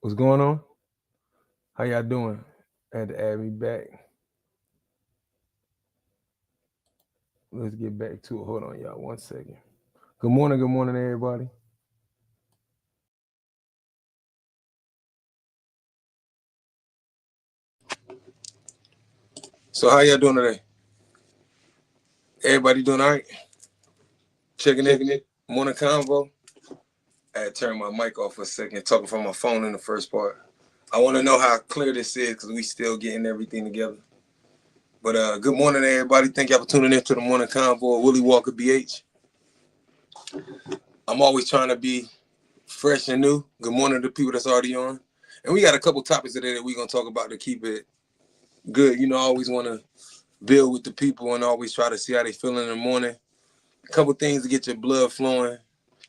What's going on? How y'all doing? Had to add me back. Let's get back to it. Hold on, y'all. 1 second. Good morning, everybody. So how y'all doing today? Everybody doing all right? Checking it. Morning convo. I had to turn my mic off for a second, talking from my phone in the first part. I want to know how clear this is because we still getting everything together. But good morning, everybody. Thank y'all for tuning in to the morning convo. Willie Walker, BH. I'm always trying to be fresh and new. Good morning to the people that's already on. And we got a couple topics today that we're going to talk about to keep it good. You know, I always want to build with the people and always try to see how they feel in the morning. A couple things to get your blood flowing.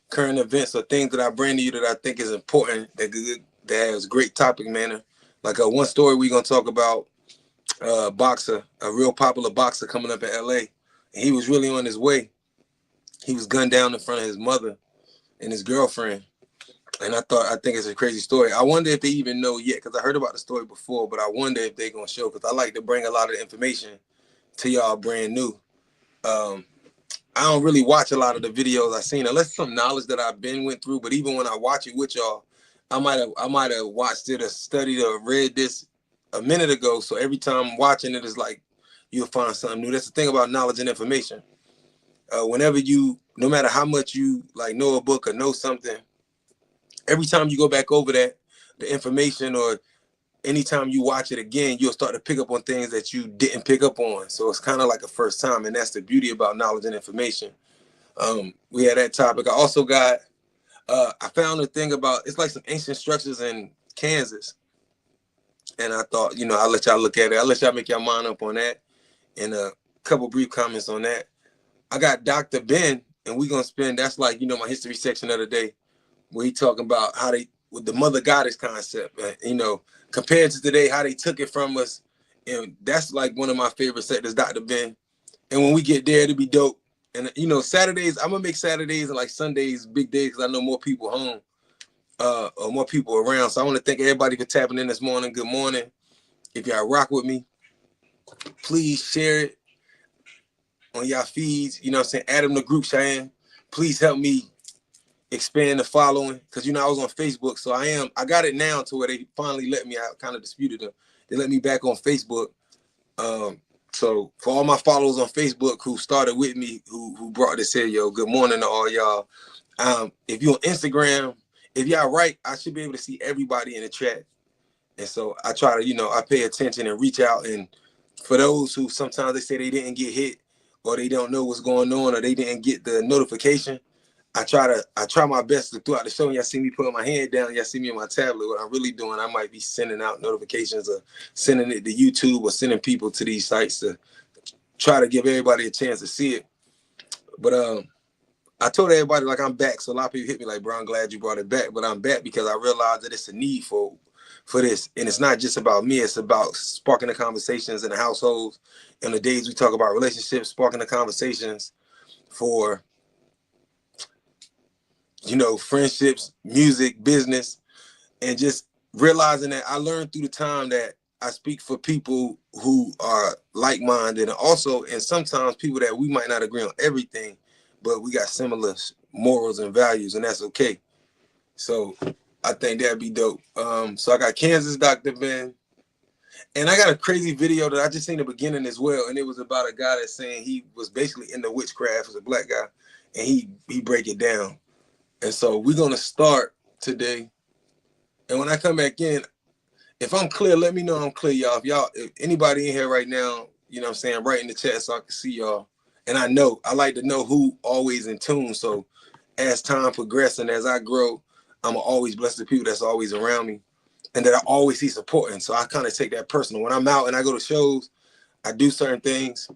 Current events or things that I bring to you that I think is important, that has great topic matter. Like one story we're going to talk about, boxer, a real popular boxer coming up in LA. And he was really on his way. He was gunned down in front of his mother and his girlfriend. And I think it's a crazy story. I wonder if they even know yet, because I heard about the story before, but I wonder if they're going to show, because I like to bring a lot of the information to y'all brand new. I don't really watch a lot of the videos I've seen, unless some knowledge that I've went through. But even when I watch it with y'all, I might have watched it or studied or read this a minute ago. So every time I'm watching it, it's like you'll find something new. That's the thing about knowledge and information. Whenever no matter how much you know a book or know something, every time you go back over the information, or anytime you watch it again, you'll start to pick up on things that you didn't pick up on. So it's kind of like a first time, and that's the beauty about knowledge and information. We had that topic. I also got, I found a thing about, it's like some ancient structures in Kansas. And I thought, I'll let y'all look at it. I'll let y'all make your mind up on that. And a couple brief comments on that. I got Dr. Ben, and we're going to spend, that's like, my history section of the day, where he talking about how with the mother goddess concept, compared to today, how they took it from us. And that's like one of my favorite sectors, Dr. Ben. And when we get there, it'll be dope. And, Saturdays, I'm going to make Saturdays and Sundays big days, because I know more people home or more people around. So I want to thank everybody for tapping in this morning. Good morning. If y'all rock with me, please share it on y'all feeds. Add them to group, Cheyenne. Please help me expand the following, because I was on Facebook, so I got it now to where they finally let me. I kind of disputed them. They let me back on Facebook. So for all my followers on Facebook who started with me, who brought this here, yo, good morning to all y'all. If you're on Instagram, if y'all right, I should be able to see everybody in the chat. And so I try to, I pay attention and reach out. And for those who sometimes they say they didn't get hit, or they don't know what's going on, or they didn't get the notification, I try my best to throughout the show. Y'all see me putting my hand down. Y'all see me on my tablet. What I'm really doing, I might be sending out notifications or sending it to YouTube or sending people to these sites to try to give everybody a chance to see it. But I told everybody I'm back. So a lot of people hit me like, bro, I'm glad you brought it back. But I'm back because I realized that it's a need for this. And it's not just about me. It's about sparking the conversations in the households. And the days we talk about relationships, sparking the conversations for friendships, music, business, and just realizing that I learned through the time that I speak for people who are like-minded, and sometimes people that we might not agree on everything, but we got similar morals and values, and that's okay. So I think that'd be dope. So I got Kansas Dr. Ben, and I got a crazy video that I just seen in the beginning as well, and it was about a guy that's saying he was basically into witchcraft as a black guy, and he break it down. And so we're going to start today. And when I come back in, if I'm clear, let me know I'm clear, y'all. If anybody in here right now, write in the chat so I can see y'all. And I like to know who always in tune. So as time progresses and as I grow, I'm always blessed the people that's always around me and that I always see supporting. So I kind of take that personal. When I'm out and I go to shows, I do certain ththings.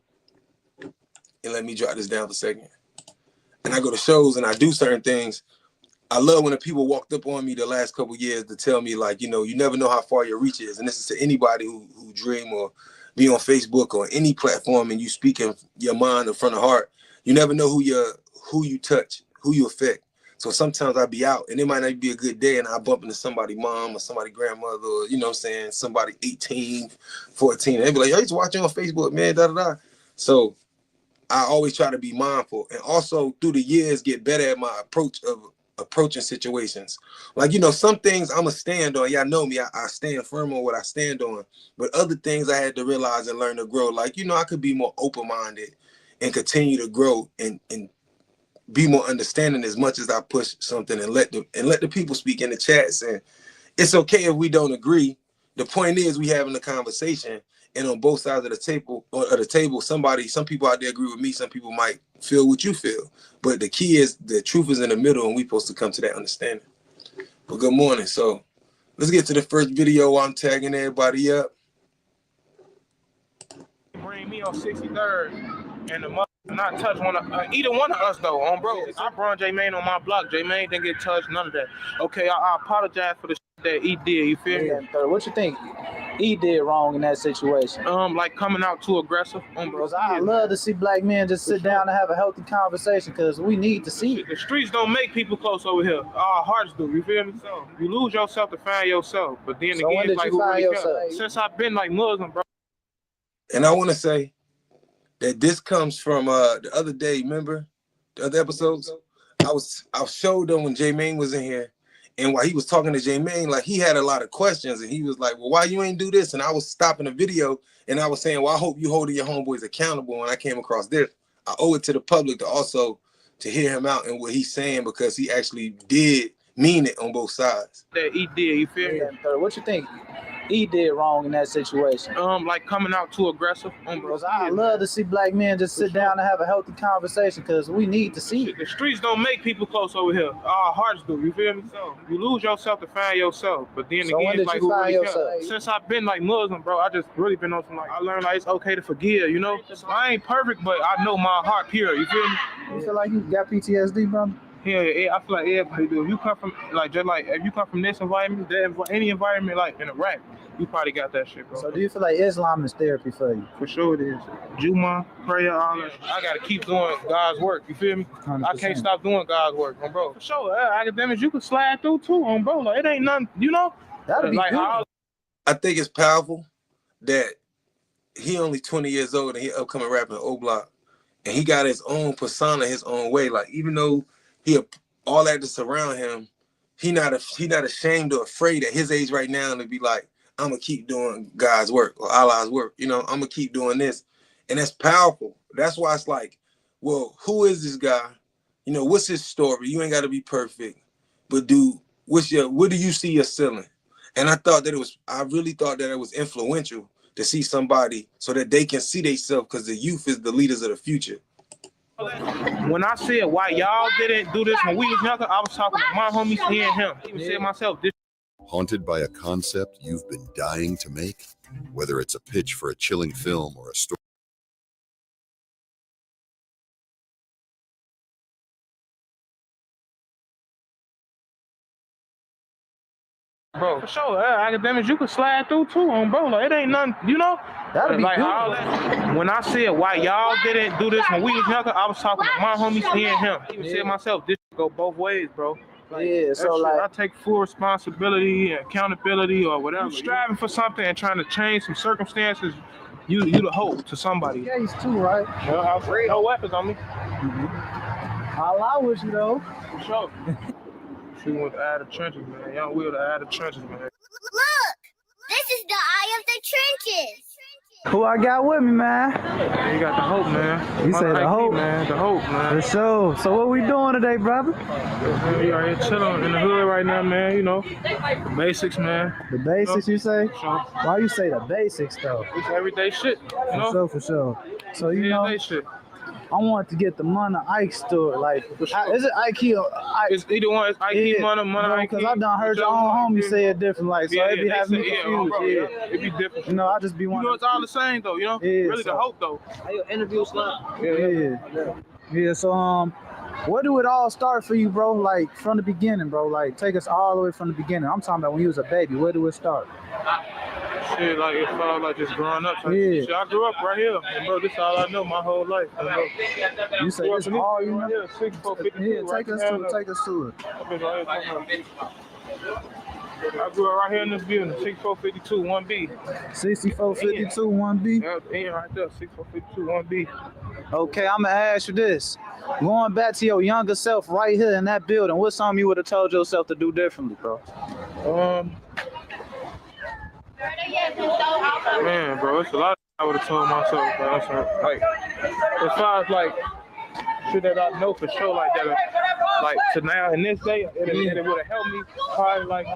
And let me jot this down for a second. And I go to shows and I do certain things. I love when the people walked up on me the last couple of years to tell me, you never know how far your reach is. And this is to anybody who dream or be on Facebook or any platform and you speak in your mind in front of heart. You never know who you touch, who you affect. So sometimes I be out and it might not be a good day and I bump into somebody's mom or somebody's grandmother or, you know what I'm saying, somebody 18, 14. And they be like, yo, I used to watch you on Facebook, man, da-da-da. So I always try to be mindful and also through the years get better at my approach of approaching situations. Like, you know, some things I'm a stand on. Y'all know me, I stand firm on what I stand on. But other things I had to realize and learn to grow. Like, you know, I could be more open-minded and continue to grow and be more understanding as much as I push something and let the people speak in the chats. And it's okay if we don't agree. The point is we having a conversation, and on both sides of the table, some people out there agree with me, some people might feel what you feel. But the key is the truth is in the middle, and we supposed to come to that understanding. But good morning. So let's get to the first video while I'm tagging everybody up. Bring me on 63rd and the mother not touch either one of us though, bro. I brought J Main on my block. J Main didn't get touched, none of that. Okay, I apologize for the shit that he did. You feel me? What you think he did wrong in that situation? Like coming out too aggressive, bro. I love to see black men just sit down and have a healthy conversation because we need to see it. The streets don't make people close over here. Our hearts do. You feel me? So you lose yourself to find yourself. But then so again, when did like you find yourself? Since I've been like Muslim, bro. And I want to say that this comes from the other day, remember the other episodes? I showed them when J Main was in here, and while he was talking to J Main, like he had a lot of questions, and he was like, well, why you ain't do this? And I was stopping the video, and I was saying, well, I hope you holding your homeboys accountable. When I came across this, I owe it to the public to also to hear him out and what he's saying, because he actually did mean it on both sides. That he did, you feel me? What you think he did wrong in that situation? Like coming out too aggressive, bro. I love to see black men just sit down and have a healthy conversation because we need to see it. The streets don't make people close over here. Our hearts do. You feel me? So you lose yourself to find yourself. But then so again, when did like you find yourself? Since I've been like Muslim, bro, I just really been on some like I learned like it's okay to forgive. You know, I ain't perfect, but I know my heart pure. You feel me? You feel like you got PTSD, brother? Yeah, I feel like everybody do. If you come from if you come from this environment, any environment like in Iraq, you probably got that shit, bro. So do you feel like Islam is therapy for you? For sure it is. Juma, prayer, all that. I gotta keep doing God's work. You feel me? 100%. I can't stop doing God's work, bro. For sure, academics you can slide through too, bro. Like it ain't nothing, you know. That'd be like good. I think it's powerful that he only 20 years old and he upcoming rapping O Block, and he got his own persona, his own way. Like even though he all that to surround him, he not ashamed or afraid at his age right now to be like, I'm gonna keep doing God's work or Allah's work. You know, I'm gonna keep doing this, and that's powerful. That's why it's like, well, who is this guy? You know, what's his story? You ain't got to be perfect, but what do you see your ceiling? And I really thought that it was influential to see somebody so that they can see themselves, because the youth is the leaders of the future. When I said why y'all didn't do this when we was younger, I was talking to my homies, he and him. I even said myself, this. Haunted by a concept you've been dying to make? Whether it's a pitch for a chilling film or a story. Bro, for sure, academics you can slide through too, bro. Like it ain't nothing, you know. That'd be like good. All that. When I said why y'all didn't do this when we was younger, I was talking to my homies, he and him. I even said myself, this go both ways, bro. Like, yeah, so like I take full responsibility and accountability or whatever. You striving for something and trying to change some circumstances, you the hope to somebody. Yeah, he's too, right? No weapons on me. Allah with you though. For sure. She went out of the trenches, man. Young Will out of the trenches, man. Look, this is the eye of the trenches. Who I got with me, man? Yeah, you got the hope, man. You said the hope, man. The hope, man. For sure. So what we doing today, brother? We are here chilling in the hood right now, man. You know, the basics, man. The basics, you say? Sure. Why you say the basics, though? It's everyday shit. You know? For sure. So you know, shit. I want to get the Munna Ike store. Like, is it IKEE or Ike? It's either one. It's IKEE Munna IKEE. Because I done heard your own homie say it different. Like, so it be having me confused. It be different. You know, I just be wanting. You know, it's all the same though. You know, really the hope though. Your interview slot. Yeah. So where do it all start for you, bro? Like from the beginning, bro. Like take us all the way from the beginning. I'm talking about when you was a baby. Where do it start? shit, like it felt like just growing up. Like, Yeah. shit, I grew up right here, and bro, this is all I know my whole life. And, bro, You say this all you know? Yeah, 6452. Yeah, take us to it. Take us to it. I grew up right here in this building, 6452 1B. 6452 1B. Yeah, right there, 6452 1B. Okay, I'm gonna ask you this. Going back to your younger self right here in that building, what's something you would have told yourself to do differently, bro? Man, bro, it's a lot I would have told myself, bro. Like, as far as like shit that I know for sure, like that, like to now in this day, it would have helped me probably like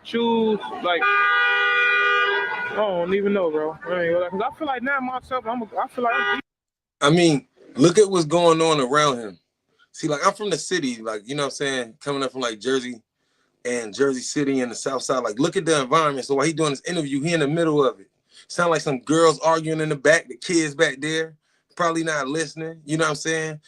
choose like I don't even know, bro. Cause I feel like now myself, I feel like I mean, look at what's going on around him. See, like I'm from the city, like you know what I'm saying, coming up from like Jersey and Jersey City and the South Side. Like, look at the environment. So while he doing this interview, he in the middle of it. Sound like some girls arguing in the back, the kids back there, probably not listening. You know what I'm saying?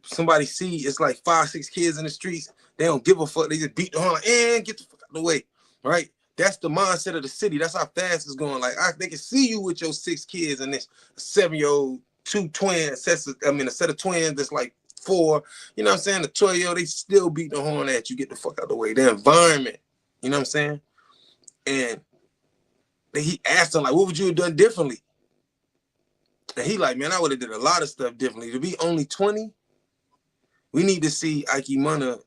Somebody see it's like 5, 6 kids in the streets. They don't give a fuck. They just beat the horn like, and get the fuck out of the way, right? That's the mindset of the city. That's how fast it's going. Like, they can see you with your 6 kids and this 7-year-old, 2 twins, a set of twins that's like 4. You know what I'm saying? The 12-year-old, they still beat the horn at you. Get the fuck out of the way. The environment. You know what I'm saying? And he asked him, like, what would you have done differently? And he like, man, I would have did a lot of stuff differently. To be only 20, we need to see IKEE Munna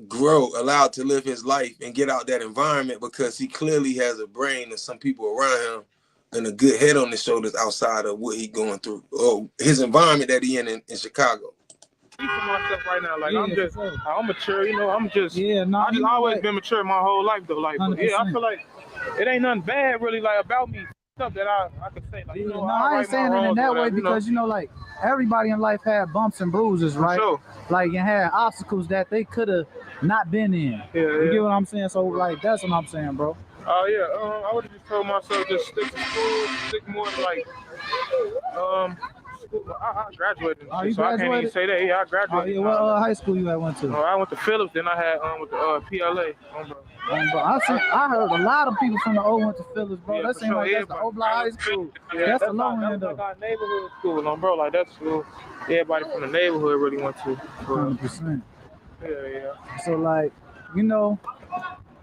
grow, allowed to live his life and get out that environment because he clearly has a brain and some people around him and a good head on his shoulders outside of what he going through or his environment that he in Chicago. For myself right now, like I'm mature, you know. I've always been mature my whole life though, like. But yeah, I feel like it ain't nothing bad really like about me. Stuff that I could say, like, you know, I ain't saying it in that way because you know, like everybody in life had bumps and bruises, right? Sure. Like and had obstacles that they could have not been in. You get what I'm saying? So like that's what I'm saying, bro. Oh yeah, I would have just told myself just stick to school, stick more to like I graduated. Oh, you so graduated? I can't even say that. Yeah, I graduated. Oh, yeah, what high school you at went to? I went to Phillips, then I had with the PLA. I heard a lot of people from the O went to Phillips, bro. Yeah, that seems like that's the O block high school. Yeah, that's the low end though. Like our neighborhood school, bro. Like that's school everybody from the neighborhood really went to. 100%. Yeah. So like, you know,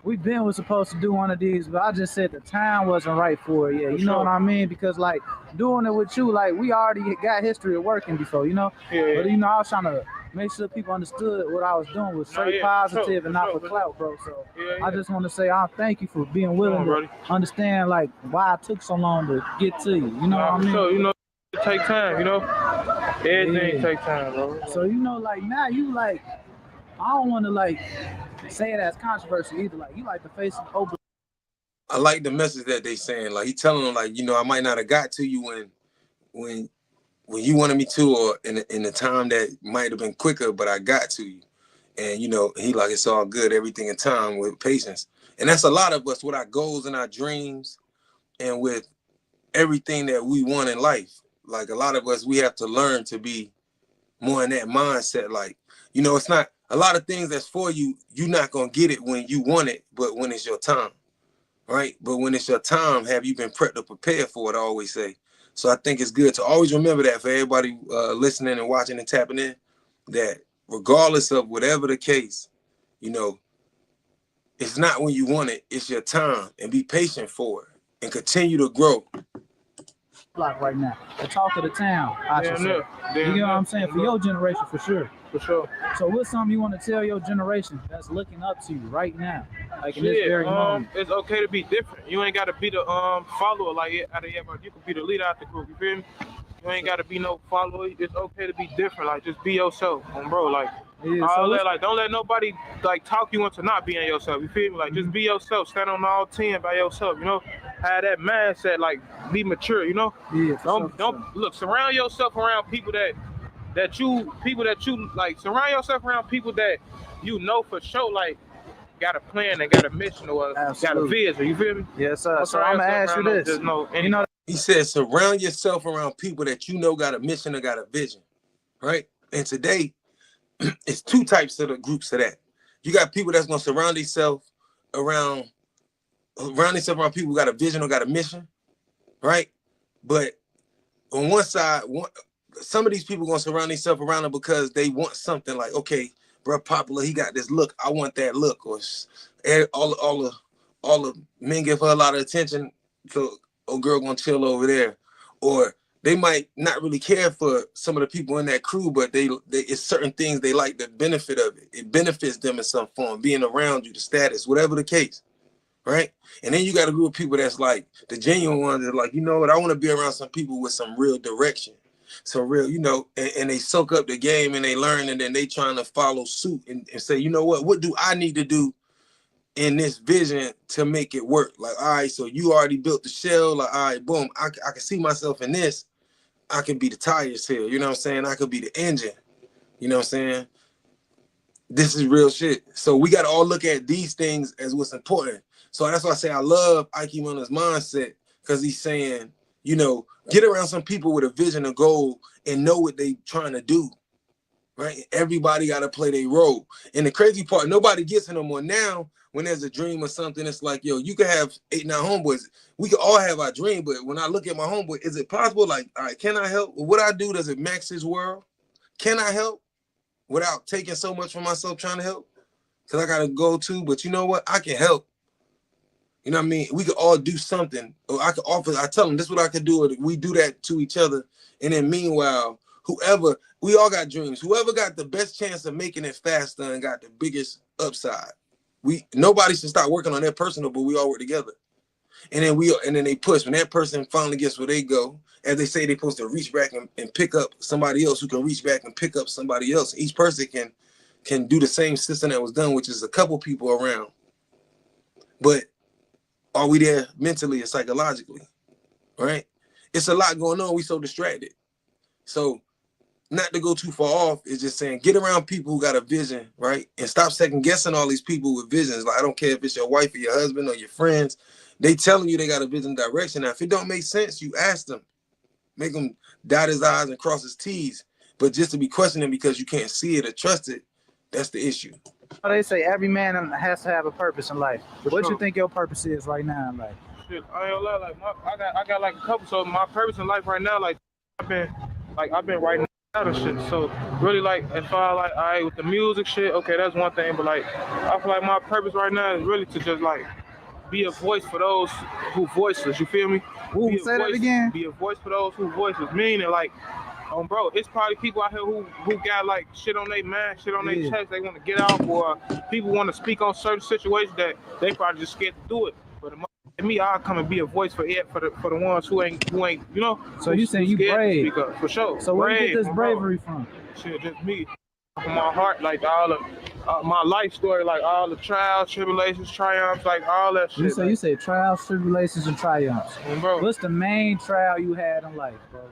we was supposed to do one of these, but I just said the time wasn't right for it yet. You know what I mean? Because like doing it with you, like we already got history of working before, you know? Yeah. But you know, I was trying to make sure people understood what I was doing was straight positive and not for clout, bro. So I just want to say I thank you for being willing to understand like why it took so long to get to you. You know what I mean? So, you know, it take time, you know? Everything take time, bro. So you know, like now you like I don't want to like say it as controversial either. Like you like the face of open. I like the message that they saying. Like he telling them, like, you know, I might not have got to you when you wanted me to, or in the time that might have been quicker, but I got to you. And you know, he like it's all good, everything in time with patience. And that's a lot of us with our goals and our dreams, and with everything that we want in life. Like a lot of us, we have to learn to be more in that mindset. Like, you know, it's not a lot of things that's for you. You're not gonna get it when you want it, but when it's your time, right? But when it's your time, have you been prepped or prepared for it? I always say. So I think it's good to always remember that for everybody listening and watching and tapping in, that regardless of whatever the case, you know, it's not when you want it, it's your time, and be patient for it and continue to grow. Block right now, the talk of the town, I should say. You know what I'm saying? For your generation, for sure. For sure. So what's something you want to tell your generation that's looking up to you right now? Like in this very moment? It's okay to be different. You ain't got to be the follower like out of everybody. You can be the leader out the group, you feel me? You ain't got to be no follower. It's okay to be different. Like, just be yourself, bro. Like, don't let nobody like talk you into not being yourself. You feel me? Like, just be yourself. Stand on all 10 by yourself. You know, have that mindset. Like, be mature. You know. Yeah. Don't look. Surround yourself around people that you like. Surround yourself around people that you know for sure like got a plan and got a mission or got a vision. You feel me? Yes, sir. So I'm gonna ask you this. You know. He said, surround yourself around people that you know got a mission or got a vision, right? And today, it's 2 types of the groups of that. You got people that's going to surround themselves around surround themselves around people who got a vision or got a mission, right? But on one side, some of these people gonna surround themselves around them because they want something like, okay, bro, popular, he got this look, I want that look, or all the men give her a lot of attention, so a girl gonna chill over there, or they might not really care for some of the people in that crew, but they it's certain things they like, the benefit of it. It benefits them in some form, being around you, the status, whatever the case, right? And then you got a group of people that's like the genuine ones that are like, you know what, I want to be around some people with some real direction, some real, you know, and they soak up the game and they learn, and then they trying to follow suit and say, you know what do I need to do in this vision to make it work? Like, all right, so you already built the shell, like, all right, boom, I can see myself in this. I can be the tires here, you know what I'm saying? I could be the engine, you know what I'm saying? This is real shit. So we got to all look at these things as what's important. So that's why I say I love IKEE Munna's mindset, because he's saying, you know, get around some people with a vision, a goal, and know what they trying to do, right? Everybody got to play their role. And the crazy part, nobody gets it no more now. When there's a dream or something, it's like, yo, you could have 8, 9 homeboys. We could all have our dream, but when I look at my homeboy, is it possible? Like, all right, can I help? What I do, does it max his world? Can I help without taking so much from myself trying to help? Because I got to go too, but you know what? I can help. You know what I mean? We could all do something. Or I could offer, I tell them, this is what I could do. Or we do that to each other. And then meanwhile, whoever, we all got dreams. Whoever got the best chance of making it faster and got the biggest upside. Nobody should start working on their personal, but we all work together. And then they push. When that person finally gets where they go, as they say, they're supposed to reach back and pick up somebody else who can reach back and pick up somebody else. Each person can do the same system that was done, which is a couple people around. But are we there mentally and psychologically? Right? It's a lot going on. We so distracted. So not to go too far off, is just saying, get around people who got a vision, right? And stop second guessing all these people with visions. Like, I don't care if it's your wife or your husband or your friends. They telling you they got a vision direction. Now, if it don't make sense, you ask them. Make them dot his I's and cross his T's. But just to be questioning because you can't see it or trust it, that's the issue. They say every man has to have a purpose in life. What you think your purpose is right now in life? Shit, I ain't gonna lie, like I got like a couple. So my purpose in life right now, like I've been writing out of shit. So really, like, if I like, all right, with the music shit, okay, that's one thing. But like, I feel like my purpose right now is really to just like be a voice for those who voiceless. You feel me? Ooh, say that again. Be a voice for those who voiceless. Meaning, like, bro, it's probably people out here who got like shit on their mind, shit on their chest. They want to get out, or people want to speak on certain situations that they probably just scared to do it. But me, I'll come and be a voice for the ones who ain't, you know. So you saying you brave? For sure. So where you get this bravery from? Shit, just me. From my heart, like all of my life story, like all the trials, tribulations, triumphs, like all that shit. You say trials, tribulations, and triumphs. Bro, what's the main trial you had in life, bro?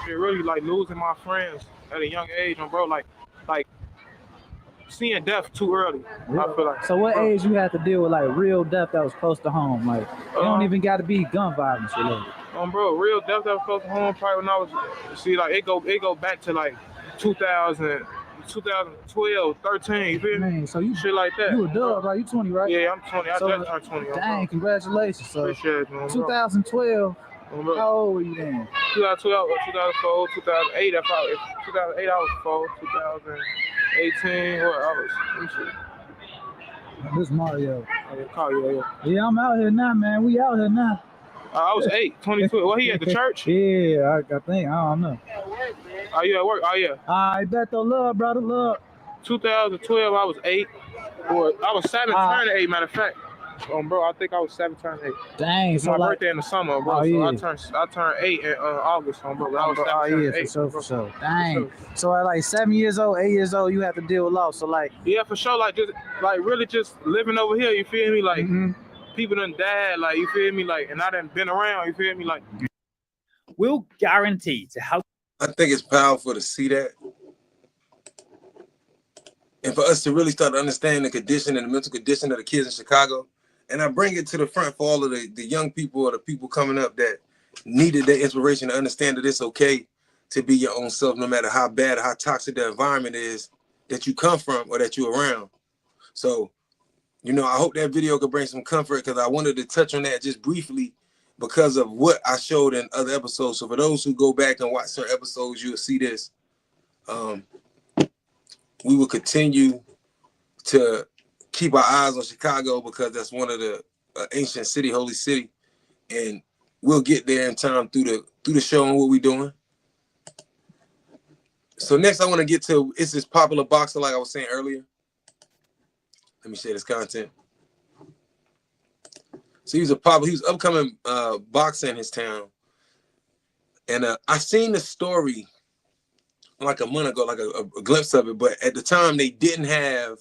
Shit, really like losing my friends at a young age, bro. Like seeing death too early. I feel like. So what age you had to deal with like real death that was close to home? Like it don't even got to be gun violence related. Bro, real death that was close to home. Probably when I was, like it go back to like 2012, 13, you feel me? Man, so you shit like that. You a dub, right? You 20, right? Yeah, I'm 20. I just turned 20. Dang, congratulations. So appreciate it, man, 2012. How old were you then? 2012, 2004, 2008. 2008 I was 4. 2018, what I was. This Mario. Yeah, I'm out here now, man. We out here now. I was 8, 2012. What, he at the church? Yeah, I think. I don't know. Oh, you at work? Oh, yeah. I bet the love, brother, love. 2012, I was 8. Or I was 7 turning 8, matter of fact. Bro, I think I was 7 turning 8. Dang, it's my birthday in the summer, bro. So I turned 8 in August, bro. But I was 7 turning 8. For sure. Dang. So at like 7 years old, 8 years old, you have to deal with loss. So like. Yeah, for sure. Like just like really just living over here. You feel me? Like people done died. Like you feel me? Like and I done been around. You feel me? Like. We'll guarantee to help. I think it's powerful to see that. And for us to really start to understand the condition and the mental condition of the kids in Chicago. And I bring it to the front for all of the young people or the people coming up that needed that inspiration to understand that it's okay to be your own self, no matter how bad or how toxic the environment is that you come from or that you're around. So you know, I hope that video could bring some comfort, because I wanted to touch on that just briefly because of what I showed in other episodes. So for those who go back and watch certain episodes, you'll see this. We will continue to keep our eyes on Chicago, because that's one of the ancient city, holy city, and we'll get there in time through the show and what we're doing. So next I want to get to, it's this popular boxer, like I was saying earlier. Let me share this content. So he was upcoming boxer in his town. And I seen the story like a month ago, like a glimpse of it, but at the time they didn't have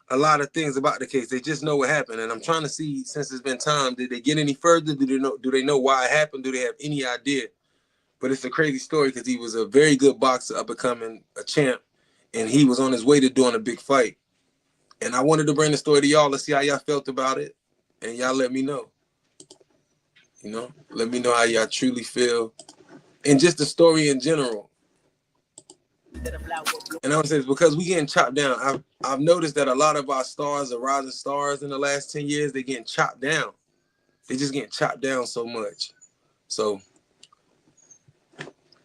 a lot of things about the case. They just know what happened. And I'm trying to see, since it's been time, did they get any further? Do they know why it happened? Do they have any idea? But it's a crazy story, because he was a very good boxer, up and coming, a champ, and he was on his way to doing a big fight. And I wanted to bring the story to y'all. Let's see how y'all felt about it. And y'all let me know. You know, let me know how y'all truly feel. And just the story in general. And I would say it's because we getting chopped down. I've noticed that a lot of our stars, the rising stars in the last 10 years, they getting chopped down. They just getting chopped down so much. So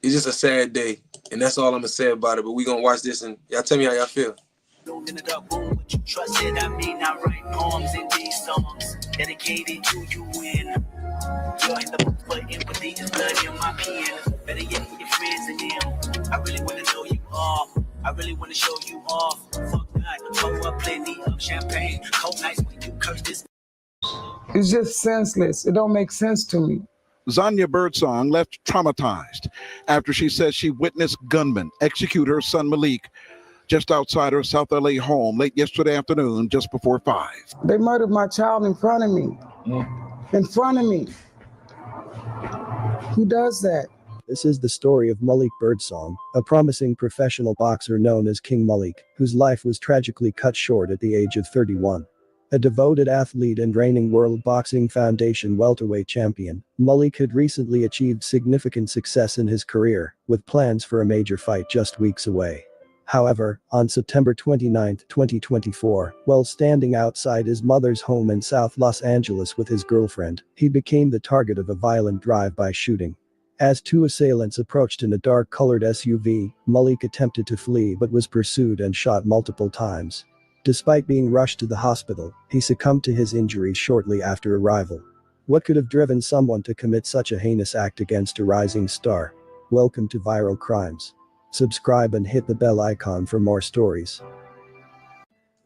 it's just a sad day. And that's all I'm going to say about it. But we going to watch this and y'all tell me how y'all feel. Trusted, I mean, I write poems in these songs dedicated to you. Win. You're in the book for empathy, is blood in my pen. Better yet, your friends and them. I really want to know you off. I really want to show you off. Fuck that. Pour up plenty of champagne. Cold nights when you curse this. It's just senseless. It don't make sense to me. Zonia Birdsong left traumatized after she says she witnessed gunmen execute her son Malik just outside her South LA home late yesterday afternoon, just before 5. They murdered my child in front of me. In front of me. Who does that? This is the story of Malik Birdsong, a promising professional boxer known as King Malik, whose life was tragically cut short at the age of 31. A devoted athlete and reigning World Boxing Foundation welterweight champion, Malik had recently achieved significant success in his career, with plans for a major fight just weeks away. However, on September 29, 2024, while standing outside his mother's home in South Los Angeles with his girlfriend, he became the target of a violent drive-by shooting. As two assailants approached in a dark-colored SUV, Malik attempted to flee but was pursued and shot multiple times. Despite being rushed to the hospital, he succumbed to his injuries shortly after arrival. What could have driven someone to commit such a heinous act against a rising star? Welcome to Viral Crimes. Subscribe and hit the bell icon for more stories.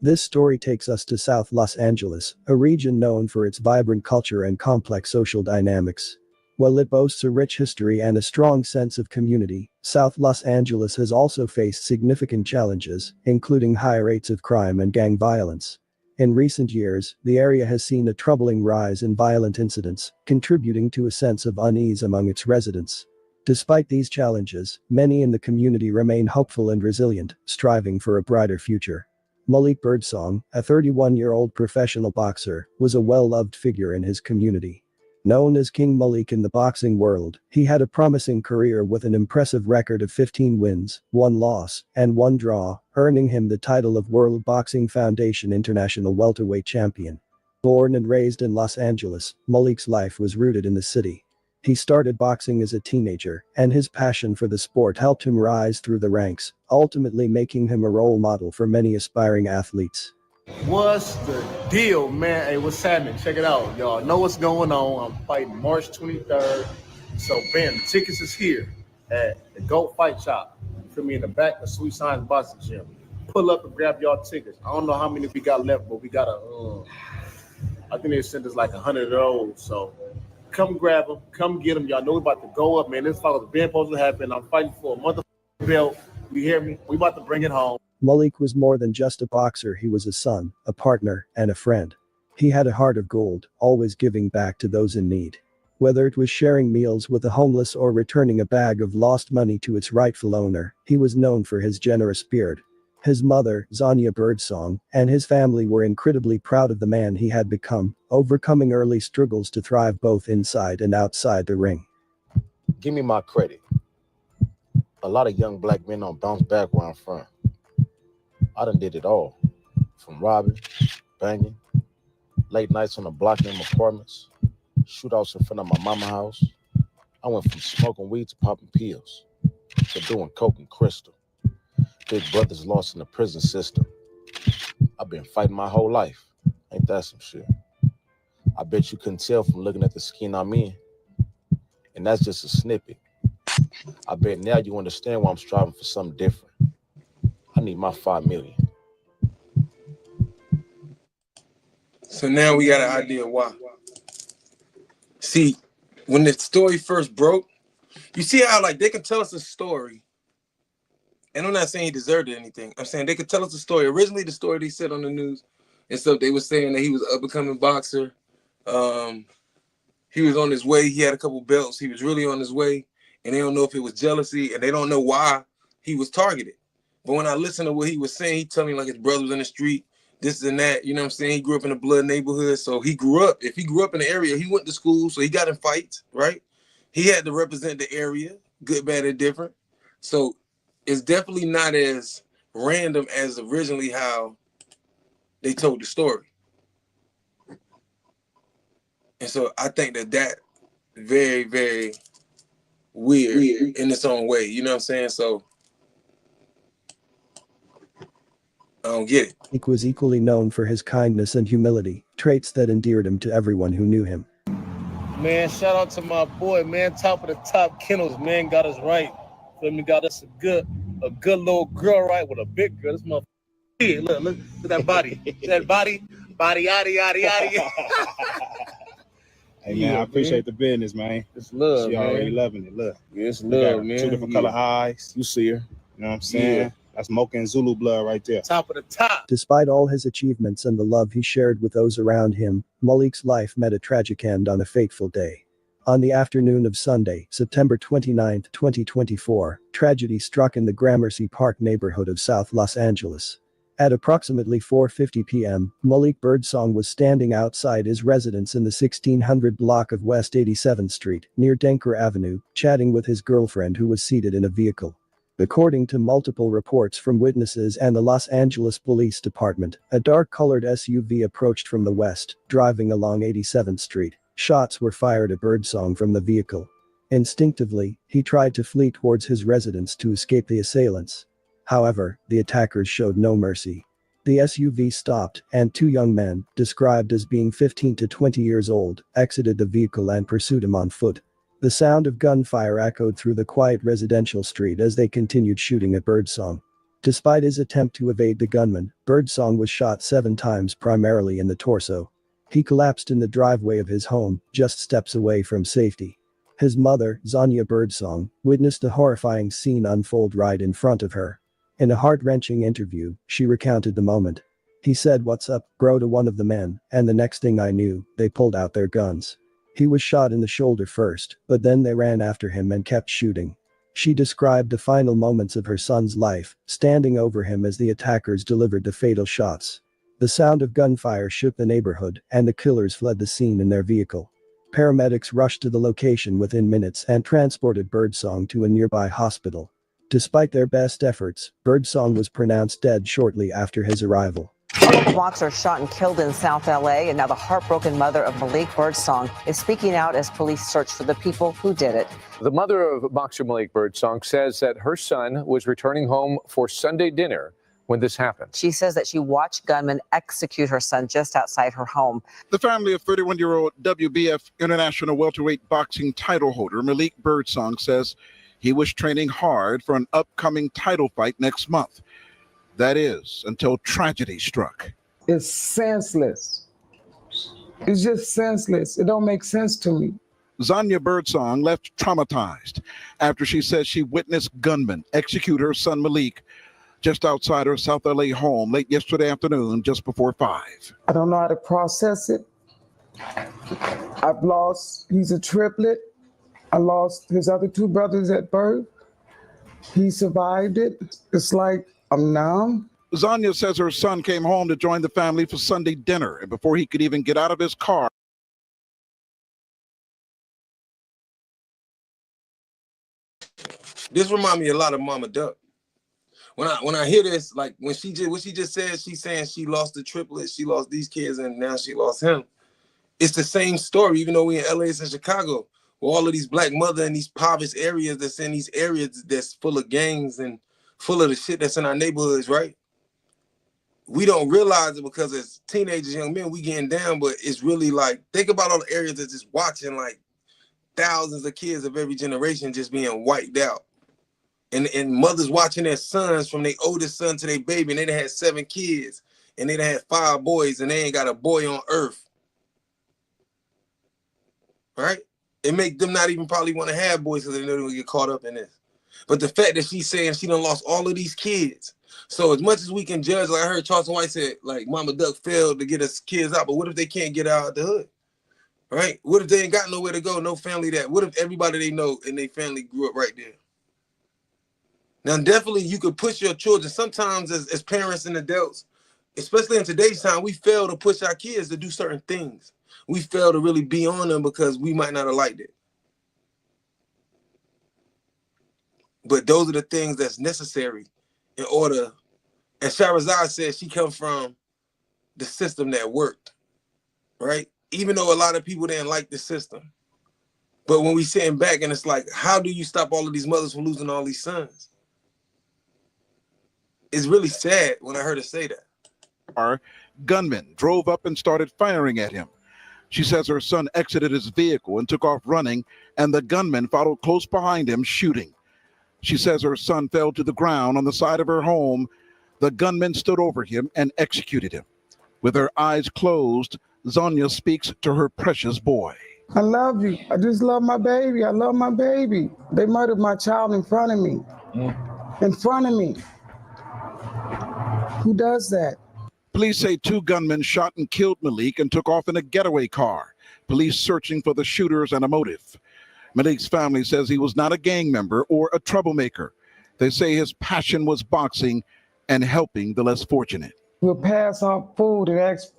This story takes us to South Los Angeles, a region known for its vibrant culture and complex social dynamics. While it boasts a rich history and a strong sense of community, South Los Angeles has also faced significant challenges, including high rates of crime and gang violence. In recent years, the area has seen a troubling rise in violent incidents, contributing to a sense of unease among its residents. Despite these challenges, many in the community remain hopeful and resilient, striving for a brighter future. Malik Birdsong, a 31-year-old professional boxer, was a well-loved figure in his community. Known as King Malik in the boxing world, he had a promising career with an impressive record of 15 wins, 1 loss, and 1 draw, earning him the title of World Boxing Foundation International Welterweight Champion. Born and raised in Los Angeles, Malik's life was rooted in the city. He started boxing as a teenager, and his passion for the sport helped him rise through the ranks, ultimately making him a role model for many aspiring athletes. What's the deal, man? Hey, what's happening? Check it out. Y'all know what's going on. I'm fighting March 23rd. So, bam, the tickets is here at the GOAT Fight Shop. For me in the back of Sweet Science Boxing Gym. Pull up and grab y'all tickets. I don't know how many we got left, but we got I think they sent us like 100 of those. So, come grab them. Come get them. Y'all know we about to go up, man. This follow the band supposed to happen. I'm fighting for a motherfucking belt. You hear me? We about to bring it home. Malik was more than just a boxer. He was a son, a partner, and a friend. He had a heart of gold, always giving back to those in need. Whether it was sharing meals with the homeless or returning a bag of lost money to its rightful owner, he was known for his generous spirit. His mother, Zonia Birdsong, and his family were incredibly proud of the man he had become, overcoming early struggles to thrive both inside and outside the ring. Give me my credit. A lot of young black men don't bounce back where I'm from. I done did it all, from robbing banging, late nights on the block in them apartments, shootouts in front of my mama's house. I went from smoking weed to popping pills, to doing coke and crystal. Big brothers lost in the prison system. I've been fighting my whole life. Ain't that some shit? I bet you couldn't tell from looking at the skin I'm in. And that's just a snippet. I bet now you understand why I'm striving for something different. I need my 5 million. So now we got an idea why. See, when the story first broke, you see how like they can tell us a story. And I'm not saying he deserved anything. I'm saying they could tell us a story. Originally, the story they said on the news and stuff, they were saying that he was an up-and-coming boxer. He was on his way. He had a couple belts. He was really on his way. And they don't know if it was jealousy, and they don't know why he was targeted. But when I listened to what he was saying, he told me like his brother was in the street, this and that. You know what I'm saying? He grew up in a blood neighborhood. So he grew up. If he grew up in the area, he went to school. So he got in fights, right? He had to represent the area, good, bad, and different. So it's definitely not as random as originally how they told the story. And so I think that very, very weird in its own way. You know what I'm saying? So I don't get it. Malik was equally known for his kindness and humility, traits that endeared him to everyone who knew him. Man, shout out to my boy, man. Top of the top kennels, man. Got us right. Feel me? Got us a good little girl, right? With a big girl. This motherfucker. Yeah, look at that body. That body, yaddy, yaddy, yaddy. Hey, man, I appreciate the business, man. It's love, She man. already loving it. Look. Yeah, it's love, man. Two different color eyes. You see her. You know what I'm saying? Yeah. That's Mocha and Zulu blood right there. Top of the top. Despite all his achievements and the love he shared with those around him, Malik's life met a tragic end on a fateful day. On the afternoon of Sunday, September 29, 2024, tragedy struck in the Gramercy Park neighborhood of South Los Angeles. At approximately 4:50 p.m., Malik Birdsong was standing outside his residence in the 1600 block of West 87th Street, near Denker Avenue, chatting with his girlfriend who was seated in a vehicle. According to multiple reports from witnesses and the Los Angeles Police Department, a dark-colored SUV approached from the west, driving along 87th Street. Shots were fired at Birdsong from the vehicle. Instinctively, he tried to flee towards his residence to escape the assailants. However, the attackers showed no mercy. The SUV stopped, and two young men, described as being 15 to 20 years old, exited the vehicle and pursued him on foot. The sound of gunfire echoed through the quiet residential street as they continued shooting at Birdsong. Despite his attempt to evade the gunman, Birdsong was shot 7 times, primarily in the torso. He collapsed in the driveway of his home, just steps away from safety. His mother, Zanya Birdsong, witnessed the horrifying scene unfold right in front of her. In a heart-wrenching interview, she recounted the moment. He said, "What's up, bro?" to one of the men, and the next thing I knew, they pulled out their guns. He was shot in the shoulder first, but then they ran after him and kept shooting. She described the final moments of her son's life, standing over him as the attackers delivered the fatal shots. The sound of gunfire shook the neighborhood, and the killers fled the scene in their vehicle. Paramedics rushed to the location within minutes and transported Birdsong to a nearby hospital. Despite their best efforts, Birdsong was pronounced dead shortly after his arrival. Boxer shot and killed in South LA, and now the heartbroken mother of Malik Birdsong is speaking out as police search for the people who did it. The mother of boxer Malik Birdsong says that her son was returning home for Sunday dinner when this happened. She says that she watched gunmen execute her son just outside her home. The family of 31-year-old WBF International welterweight boxing title holder Malik Birdsong says he was training hard for an upcoming title fight next month. That is, until tragedy struck. It's senseless. It's just senseless. It don't make sense to me. Zanya Birdsong left traumatized after she says she witnessed gunmen execute her son Malik just outside her South LA home late yesterday afternoon, just before 5. I don't know how to process it. He's a triplet. I lost his other 2 brothers at birth. He survived it. It's like I'm numb. Zanya says her son came home to join the family for Sunday dinner, and before he could even get out of his car, this reminds me a lot of Mama Duck. when I hear this, like when she just what she just said, she's saying she lost the triplets, she lost these kids, and now she lost him. It's the same story, even though we in LA and Chicago, with all of these black mother in these impoverished areas that's in these areas that's full of gangs and full of the shit that's in our neighborhoods, right? We don't realize it because as teenagers, young men, we getting down, but it's really like, think about all the areas that's just watching like thousands of kids of every generation just being wiped out. And mothers watching their sons from their oldest son to their baby, and they done had 7 kids, and they done had 5 boys, and they ain't got a boy on earth. Right? It make them not even probably want to have boys because they know they're gonna get caught up in this. But the fact that she's saying she done lost all of these kids. So as much as we can judge, like I heard Charleston White said, like Mama Duck failed to get us kids out, but what if they can't get out of the hood? Right? What if they ain't got nowhere to go, no family that? What if everybody they know and they family grew up right there? Now, definitely you could push your children. Sometimes as parents and adults, especially in today's time, we fail to push our kids to do certain things. We fail to really be on them because we might not have liked it. But those are the things that's necessary in order. And Shahrazad said she come from the system that worked, right? Even though a lot of people didn't like the system. But when we sitting back and it's like, how do you stop all of these mothers from losing all these sons? It's really sad when I heard her say that. Our gunmen drove up and started firing at him. She says her son exited his vehicle and took off running, and the gunman followed close behind him, shooting. She says her son fell to the ground on the side of her home. The gunman stood over him and executed him. With her eyes closed, Zonia speaks to her precious boy. I love you. I just love my baby. I love my baby. They murdered my child in front of me. In front of me. Who does that? Police say 2 gunmen shot and killed Malik and took off in a getaway car. Police searching for the shooters and a motive. Malik's family says he was not a gang member or a troublemaker. They say his passion was boxing and helping the less fortunate. We'll pass on food and ask.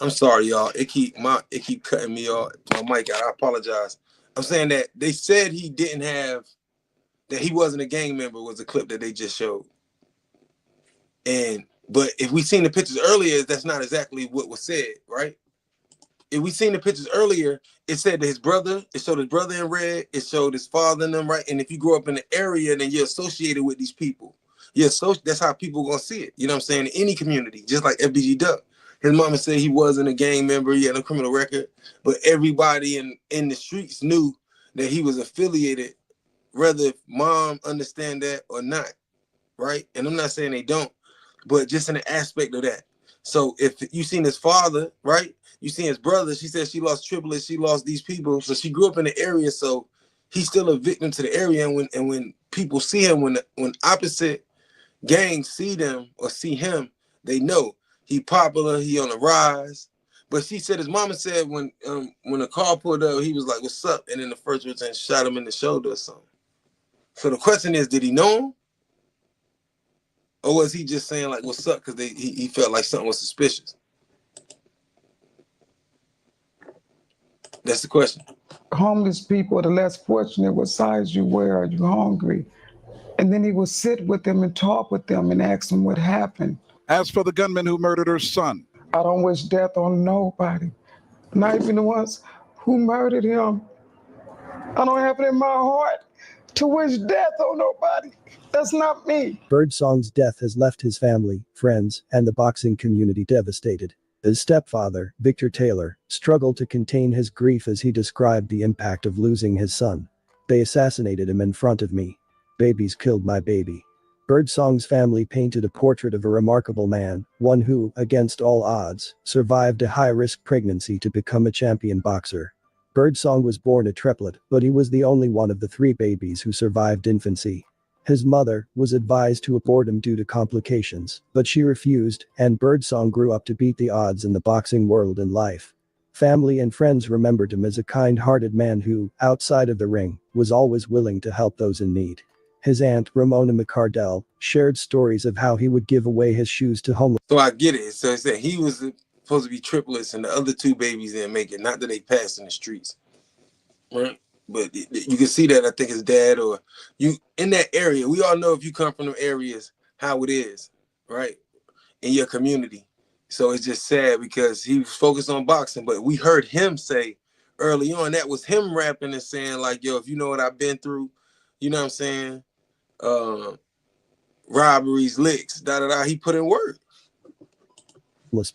I'm sorry, y'all. It keep cutting me off. My mic out. I apologize. I'm saying that they said he didn't have, that he wasn't a gang member was the clip that they just showed. But if we seen the pictures earlier, that's not exactly what was said, right? If we seen the pictures earlier, it said that his brother, it showed his brother in red, it showed his father in them, right? And if you grow up in the area, then you're associated with these people. That's how people gonna see it. You know what I'm saying? In any community, just like FBG Duck. His mama said he wasn't a gang member, he had a criminal record, but everybody in the streets knew that he was affiliated, whether if mom understand that or not, right? And I'm not saying they don't, but just in the aspect of that. So if you seen his father, right? You seen his brother, she said she lost triplets, she lost these people. So she grew up in the area, so he's still a victim to the area. And when people see him, when opposite gangs see them or see him, they know he popular, he on the rise. But she said his mama said when the car pulled up, he was like, "What's up?" And then the first person shot him in the shoulder or something. So the question is, did he know him? Or was he just saying like, "What's up?" Because he felt like something was suspicious. That's the question. Homeless people, the less fortunate, what size you wear, are you hungry? And then he would sit with them and talk with them and ask them what happened. As for the gunman who murdered her son, I don't wish death on nobody, not even the ones who murdered him. I don't have it in my heart to wish death on nobody. That's not me. Birdsong's death has left his family, friends, and the boxing community devastated. His stepfather, Victor Taylor, struggled to contain his grief as he described the impact of losing his son. "They assassinated him in front of me. Babies killed my baby." Birdsong's family painted a portrait of a remarkable man, one who, against all odds, survived a high-risk pregnancy to become a champion boxer. Birdsong was born a triplet, but he was the only one of the 3 babies who survived infancy. His mother was advised to abort him due to complications, but she refused, and Birdsong grew up to beat the odds in the boxing world and life. Family and friends remembered him as a kind-hearted man who, outside of the ring, was always willing to help those in need. His aunt, Ramona McCardell, shared stories of how he would give away his shoes to homeless. So I get it. So it's that he was supposed to be triplets and the other 2 babies didn't make it. Not that they passed in the streets, right? But you can see that, I think his dad or you in that area. We all know if you come from them areas, how it is, right? In your community. So it's just sad because he was focused on boxing, but we heard him say early on, that was him rapping and saying like, yo, if you know what I've been through, you know what I'm saying? Robberies, licks, da-da-da, he put in work.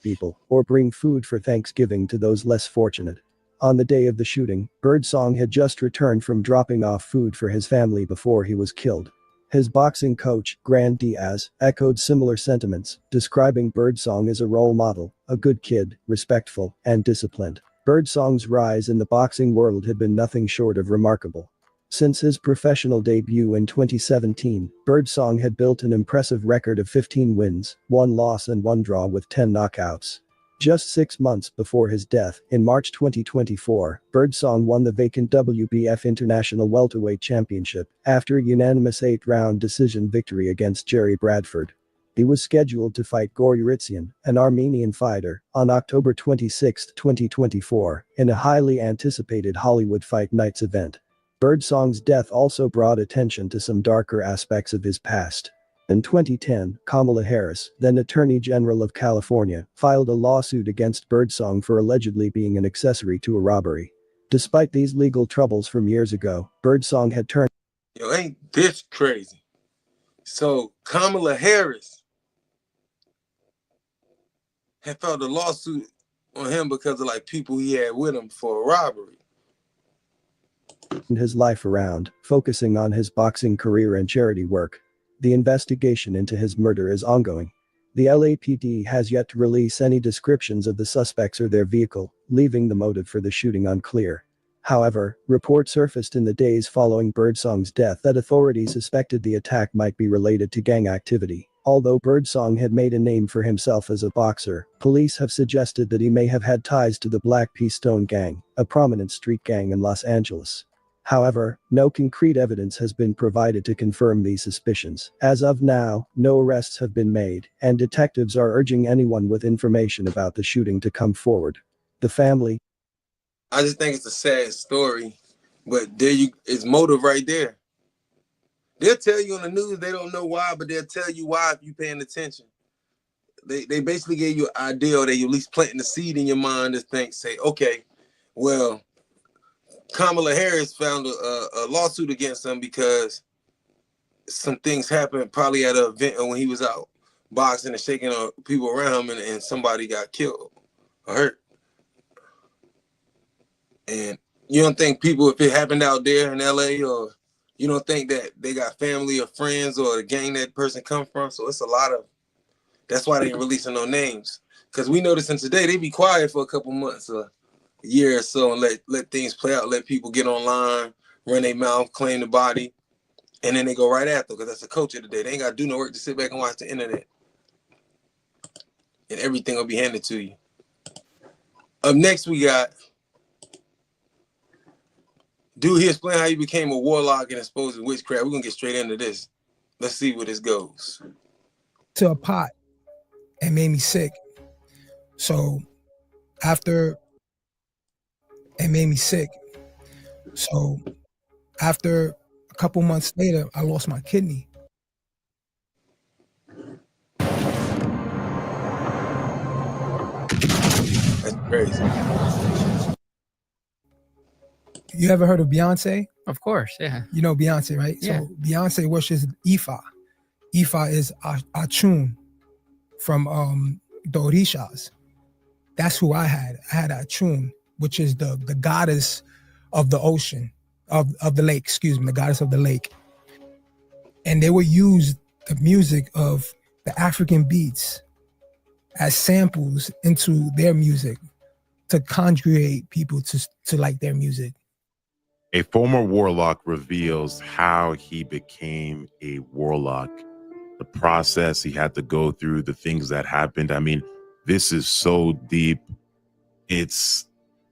People, or bring food for Thanksgiving to those less fortunate. On the day of the shooting, Birdsong had just returned from dropping off food for his family before he was killed. His boxing coach, Grant Diaz, echoed similar sentiments, describing Birdsong as a role model, a good kid, respectful, and disciplined. Birdsong's rise in the boxing world had been nothing short of remarkable. Since his professional debut in 2017, Birdsong had built an impressive record of 15 wins, 1 loss and 1 draw with 10 knockouts. Just 6 months before his death, in March 2024, Birdsong won the vacant WBF International Welterweight Championship after a unanimous 8-round decision victory against Jerry Bradford. He was scheduled to fight Gor Yuritsian, an Armenian fighter, on October 26, 2024, in a highly anticipated Hollywood Fight Nights event. Birdsong's death also brought attention to some darker aspects of his past. In 2010, Kamala Harris, then Attorney General of California, filed a lawsuit against Birdsong for allegedly being an accessory to a robbery. Despite these legal troubles from years ago, Birdsong had turned. Yo, ain't this crazy? So Kamala Harris had filed a lawsuit on him because of like people he had with him for a robbery. His life around, focusing on his boxing career and charity work. The investigation into his murder is ongoing. The LAPD has yet to release any descriptions of the suspects or their vehicle, leaving the motive for the shooting unclear. However, reports surfaced in the days following Birdsong's death that authorities suspected the attack might be related to gang activity. Although Birdsong had made a name for himself as a boxer, police have suggested that he may have had ties to the Black P. Stone Gang, a prominent street gang in Los Angeles. However, no concrete evidence has been provided to confirm these suspicions. As of now, no arrests have been made, and detectives are urging anyone with information about the shooting to come forward. The family. I just think it's a sad story, but it's motive right there. They'll tell you on the news they don't know why, but they'll tell you why if you're paying attention. They basically gave you an idea, or they at least planting the seed in your mind to say, okay, well, Kamala Harris found a lawsuit against him because some things happened probably at an event when he was out boxing and shaking people around him and somebody got killed or hurt. And you don't think people, if it happened out there in LA, or you don't think that they got family or friends or the gang that person come from? So it's a lot of, that's why they ain't releasing no names. Because we noticing today, they be quiet for a couple months or a year or so and let things play out, let people get online, run their mouth, claim the body, and then they go right after, because that's the culture today. They ain't got to do no work to sit back and watch the internet. And everything will be handed to you. Up next, we got dude, he explained how he became a warlock and exposed to witchcraft. We're going to get straight into this. Let's see where this goes. To a pot and made me sick. So after it made me sick. So after a couple months later, I lost my kidney. That's crazy. You ever heard of Beyonce? Of course, yeah. You know Beyonce, right? Yeah. So Beyonce worships Ifa. Ifa is Achun from the Orishas. That's who I had. I had Achun, which is the goddess of the ocean, of the lake, excuse me, the goddess of the lake. And they would use the music of the African beats as samples into their music to conjugate people to like their music. A former warlock reveals how he became a warlock, the process he had to go through, the things that happened. I mean, this is so deep. It's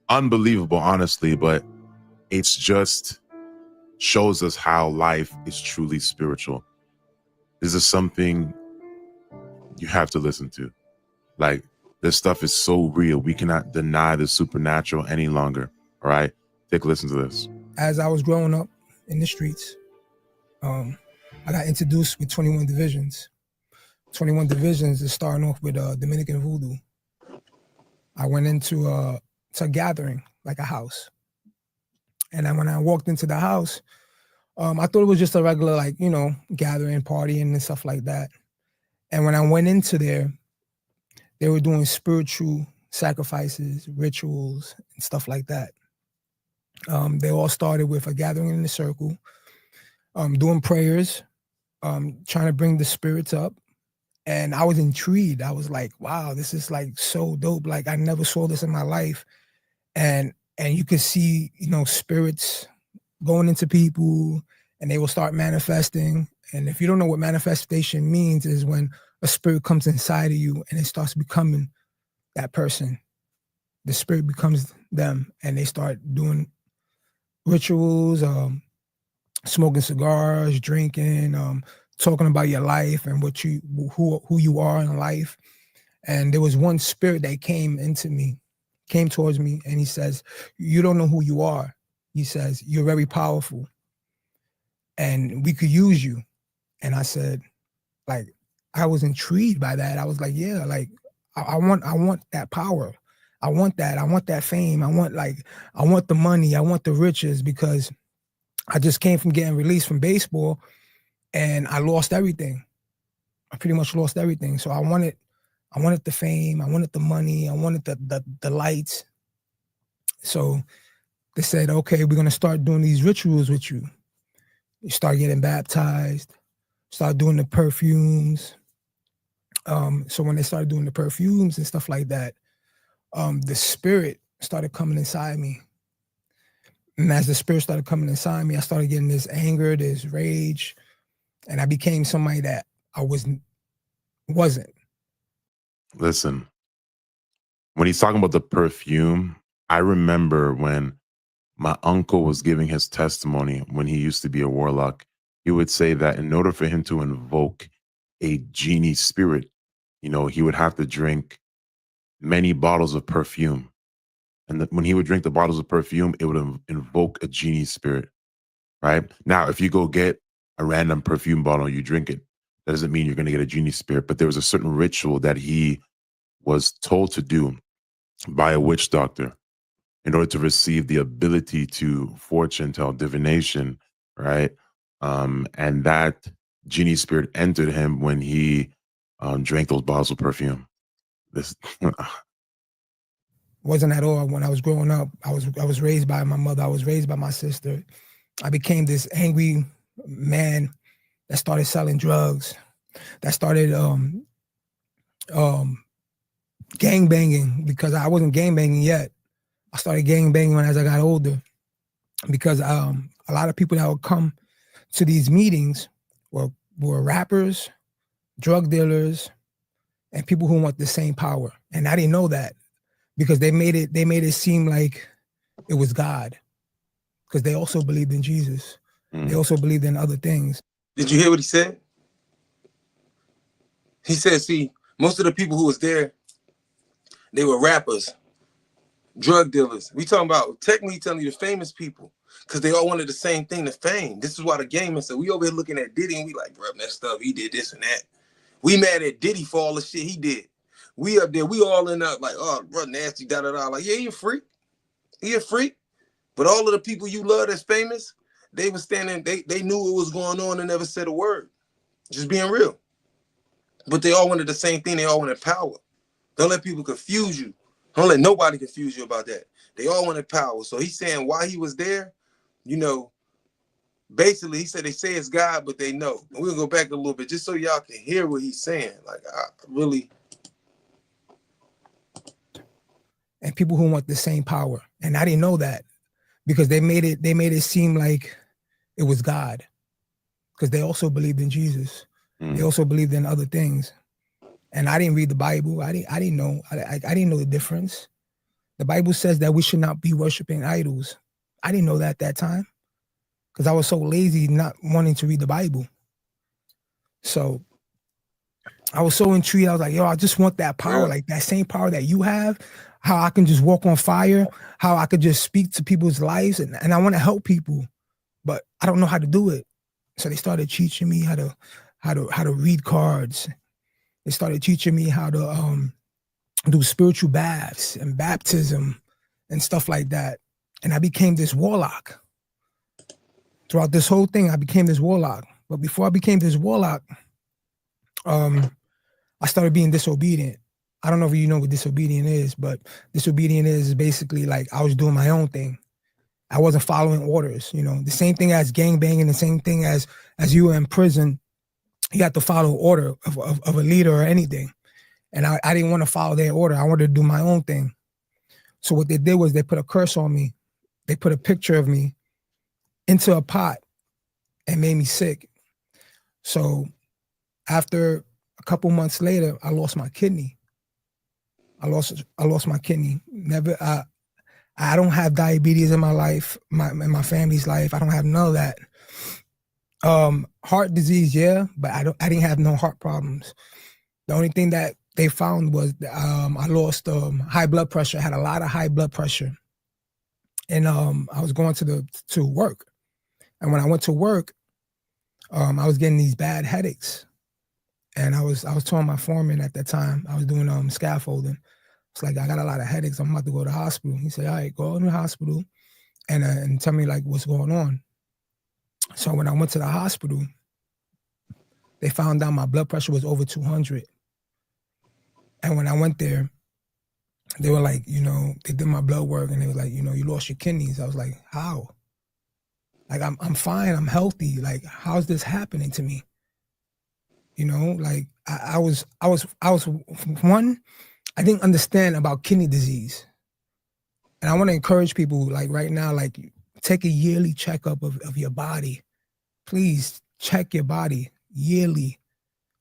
unbelievable, honestly, but it's just shows us how life is truly spiritual. This is something you have to listen to. Like, this stuff is so real. We cannot deny the supernatural any longer. All right, take a listen to this. As I was growing up in the streets, I got introduced with 21 Divisions. 21 Divisions is starting off with Dominican Voodoo. I went into a gathering, like a house. And then when I walked into the house, I thought it was just a regular, like, you know, gathering, partying and stuff like that. And when I went into there, they were doing spiritual sacrifices, rituals, and stuff like that. They all started with a gathering in a circle, doing prayers, trying to bring the spirits up. And I was intrigued. I was like, wow, this is like so dope. Like, I never saw this in my life. And you could see, you know, spirits going into people and they will start manifesting. And if you don't know what manifestation means, is when a spirit comes inside of you and it starts becoming that person. The spirit becomes them and they start doing rituals, smoking cigars, drinking, talking about your life and who you are in life. And there was one spirit that came towards me, and he says, "You don't know who you are." He says, "You're very powerful and we could use you." And I said, like, I was intrigued by that. I was like, yeah, like I want that power. I want that fame. I want the money. I want the riches, because I just came from getting released from baseball and I lost everything. I pretty much lost everything. So I wanted the fame. I wanted the money. I wanted the lights. So they said, okay, we're going to start doing these rituals with you. You start getting baptized, start doing the perfumes. So when they started doing the perfumes and stuff like that, the spirit started coming inside me. And as the spirit started coming inside me, I started getting this anger, this rage, and I became somebody that I wasn't. Listen, when he's talking about the perfume, I remember when my uncle was giving his testimony when he used to be a warlock. He would say that in order for him to invoke a genie spirit, you know, he would have to drink many bottles of perfume. And when he would drink the bottles of perfume, it would invoke a genie spirit, right? Now, if you go get a random perfume bottle, you drink it, that doesn't mean you're going to get a genie spirit. But there was a certain ritual that he was told to do by a witch doctor in order to receive the ability to fortune tell, divination, right? And that genie spirit entered him when he drank those bottles of perfume. This wasn't at all. When I was growing up, I was raised by my mother. I was raised by my sister. I became this angry man that started selling drugs, that started gang banging, because I wasn't gang banging yet. I started gang banging as I got older, because a lot of people that would come to these meetings were rappers, drug dealers, and people who want the same power. And I didn't know that, because they made it seem like it was God, because they also believed in Jesus. They also believed in other things. Did you hear what he said? He said, see, most of the people who was there, they were rappers, drug dealers. We talking about, technically telling you, the famous people, because they all wanted the same thing, the fame. This is why the game is so. We over here looking at Diddy and we like, bro, that stuff, he did this and that. We mad at Diddy for all the shit he did. We up there, we all in up like, oh, bro, nasty, da-da-da. Like, yeah, he a freak. He a freak. But all of the people you love that's famous, they was standing, they knew what was going on and never said a word. Just being real. But they all wanted the same thing. They all wanted power. Don't let people confuse you. Don't let nobody confuse you about that. They all wanted power. So he's saying while he was there, you know, basically he said they say it's God, but they know. And we'll go back a little bit just so y'all can hear what he's saying. Like, I really. and people who want the same power. And I didn't know that because they made it seem like it was God, because they also believed in Jesus. They also believed in other things. And I didn't read the Bible. I didn't know. I didn't know the difference. The Bible says that we should not be worshiping idols. I didn't know that at that time because I was so lazy not wanting to read the Bible. So I was so intrigued. I was like, yo, I just want that power, like that same power that you have, how I can just walk on fire, how I could just speak to people's lives. And I want to help people, but I don't know how to do it. So they started teaching me how to read cards. They started teaching me how to do spiritual baths and baptism and stuff like that. And I became this warlock. Throughout this whole thing, I became this warlock. But before I became this warlock, I started being disobedient. I don't know if you know what disobedient is, but disobedient is basically like I was doing my own thing. I wasn't following orders, you know, the same thing as gangbanging, the same thing as you were in prison. You have to follow order of a leader or anything. And I didn't want to follow their order. I wanted to do my own thing. So what they did was they put a curse on me. They put a picture of me into a pot and made me sick. So after a couple months later, I lost my kidney. I lost my kidney. Never. I don't have diabetes in my life, in my family's life. I don't have none of that. Heart disease, yeah, but I didn't have no heart problems. The only thing that they found was I lost high blood pressure. I had a lot of high blood pressure, and I was going to work, and when I went to work, I was getting these bad headaches, and I was telling my foreman at that time, I was doing scaffolding. It's like, I got a lot of headaches. I'm about to go to the hospital. He said, all right, go to the hospital and tell me like what's going on. So when I went to the hospital, they found out my blood pressure was over 200. And when I went there, they were like, you know, they did my blood work and they were like, you know, you lost your kidneys. I was like, how? Like, I'm fine. I'm healthy. Like, how's this happening to me? You know, like I was one, I didn't understand about kidney disease. And I want to encourage people like right now, like take a yearly checkup of your body. Please check your body yearly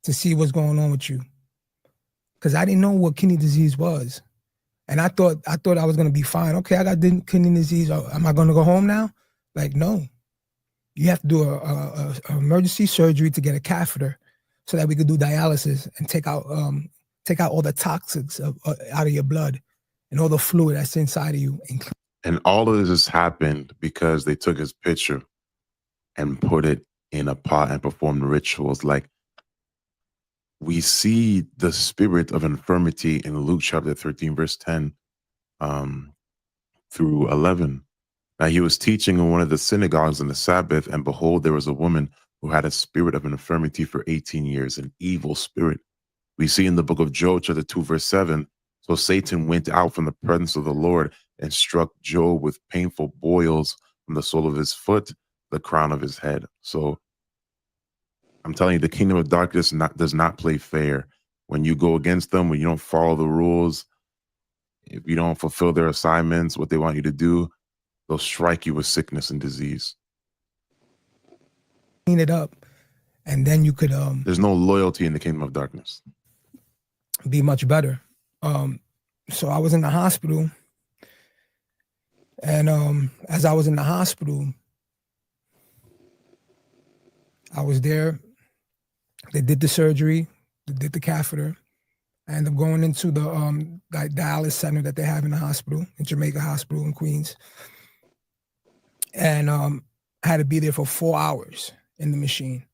to see what's going on with you. Because I didn't know what kidney disease was. And I thought I was going to be fine. Okay, I got kidney disease. Am I going to go home now? Like, no. You have to do a emergency surgery to get a catheter so that we could do dialysis and take out all the toxins out of your blood and all the fluid that's inside of you. And all of this happened because they took his picture and put it in a pot and performed rituals. Like, we see the spirit of infirmity in Luke chapter 13, verse 10 through 11. Now he was teaching in one of the synagogues on the Sabbath, and behold, there was a woman who had a spirit of infirmity for 18 years, an evil spirit. We see in the book of Job, chapter 2, verse 7, so Satan went out from the presence of the Lord and struck Job with painful boils from the sole of his foot, the crown of his head. So I'm telling you, the kingdom of darkness does not play fair. When you go against them, when you don't follow the rules, if you don't fulfill their assignments, what they want you to do, they'll strike you with sickness and disease. Clean it up, and then you could there's no loyalty in the kingdom of darkness. Be much better. So I was in the hospital, and as I was in the hospital, I was there. They did the surgery, they did the catheter. I ended up going into the dialysis center that they have in the hospital, in Jamaica Hospital in Queens. And I had to be there for 4 hours in the machine.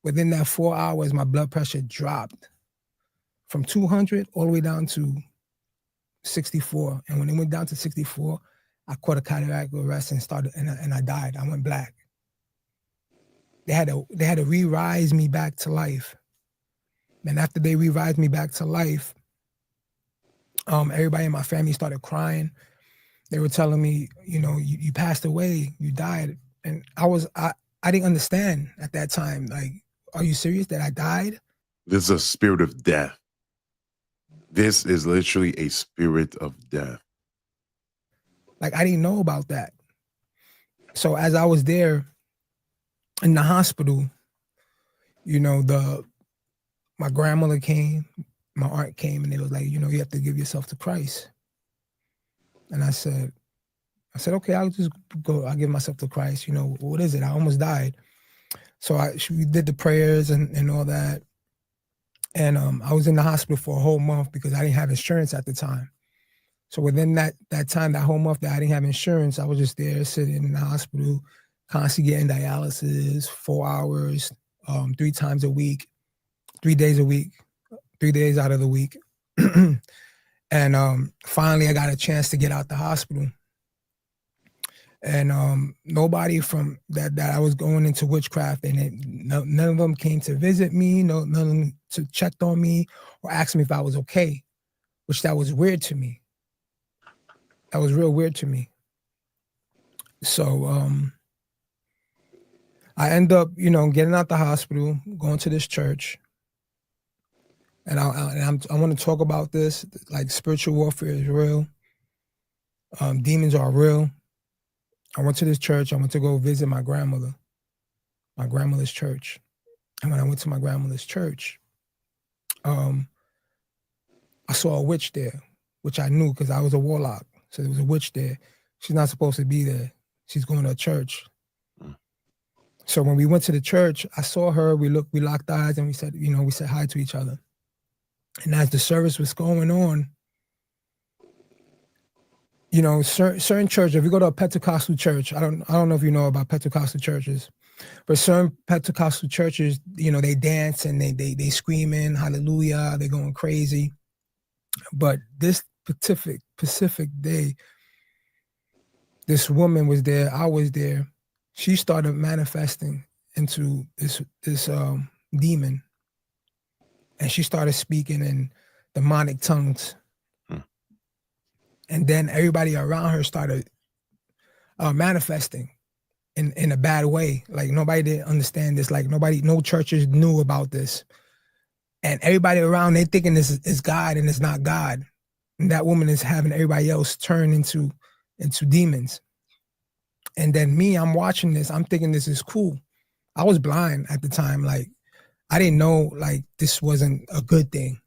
Within that 4 hours, my blood pressure dropped from 200 all the way down to 64. And when it went down to 64, I caught a cardiac arrest and I died. I went black. They had to re-rise me back to life. And after they re-rised me back to life, everybody in my family started crying. They were telling me, you know, you passed away, you died. And I didn't understand at that time. Like, are you serious that I died? This is a spirit of death. This is literally a spirit of death. Like, I didn't know about that. So as I was there in the hospital, you know, my grandmother came, my aunt came, and they was like, you know, you have to give yourself to Christ. And I said, okay, I'll just go, I'll give myself to Christ. You know, what is it? I almost died. So we did the prayers and all that. And I was in the hospital for a whole month because I didn't have insurance at the time. So within that time, that whole month that I didn't have insurance, I was just there sitting in the hospital, constantly getting dialysis, 4 hours, 3 times a week, 3 days a week, 3 days out of the week. And finally, I got a chance to get out the hospital. And nobody from that I was going into witchcraft, and none of them came to visit me, none of them to check on me or ask me if I was okay, which that was weird to me. That was real weird to me. So I end up, you know, getting out the hospital, going to this church. And I want to talk about this. Like, spiritual warfare is real. Demons are real. I went to this church. I went to go visit my grandmother's church. And when I went to my grandmother's church, I saw a witch there, which I knew because I was a warlock. So there was a witch there. She's not supposed to be there. She's going to a church. So when we went to the church, I saw her. We locked eyes, and we said hi to each other. And as the service was going on, you know, certain churches, if you go to a Pentecostal church, I don't know if you know about Pentecostal churches, but certain Pentecostal churches, you know, they dance and they screaming hallelujah, they're going crazy. But this Pacific day, this woman was there, I was there. She started manifesting into this demon, and she started speaking in demonic tongues. And then everybody around her started manifesting in a bad way. Like, nobody didn't understand this. Like, no churches knew about this. And everybody around, they thinking this is God, and it's not God. And that woman is having everybody else turn into demons. And then me, I'm watching this. I'm thinking this is cool. I was blind at the time. Like, I didn't know, like, this wasn't a good thing.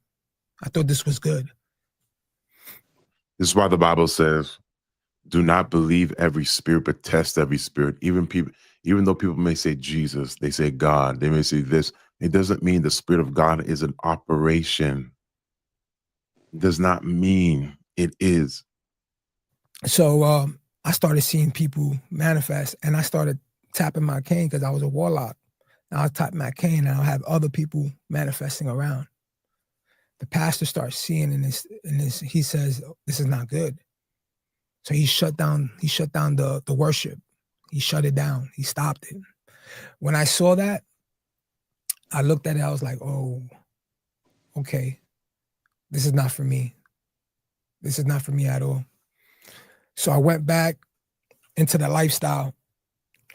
I thought this was good. This is why the Bible says, do not believe every spirit, but test every spirit. Even though people may say Jesus, they say God, they may say this, it doesn't mean the Spirit of God is an operation. It does not mean it is. So I started seeing people manifest, and I started tapping my cane because I was a warlock. And I'll tap my cane, and I'll have other people manifesting around. The pastor starts seeing in this, he says, this is not good. So he shut down the worship. He shut it down. He stopped it. When I saw that, I looked at it, I was like, oh, okay, this is not for me. This is not for me at all. So I went back into the lifestyle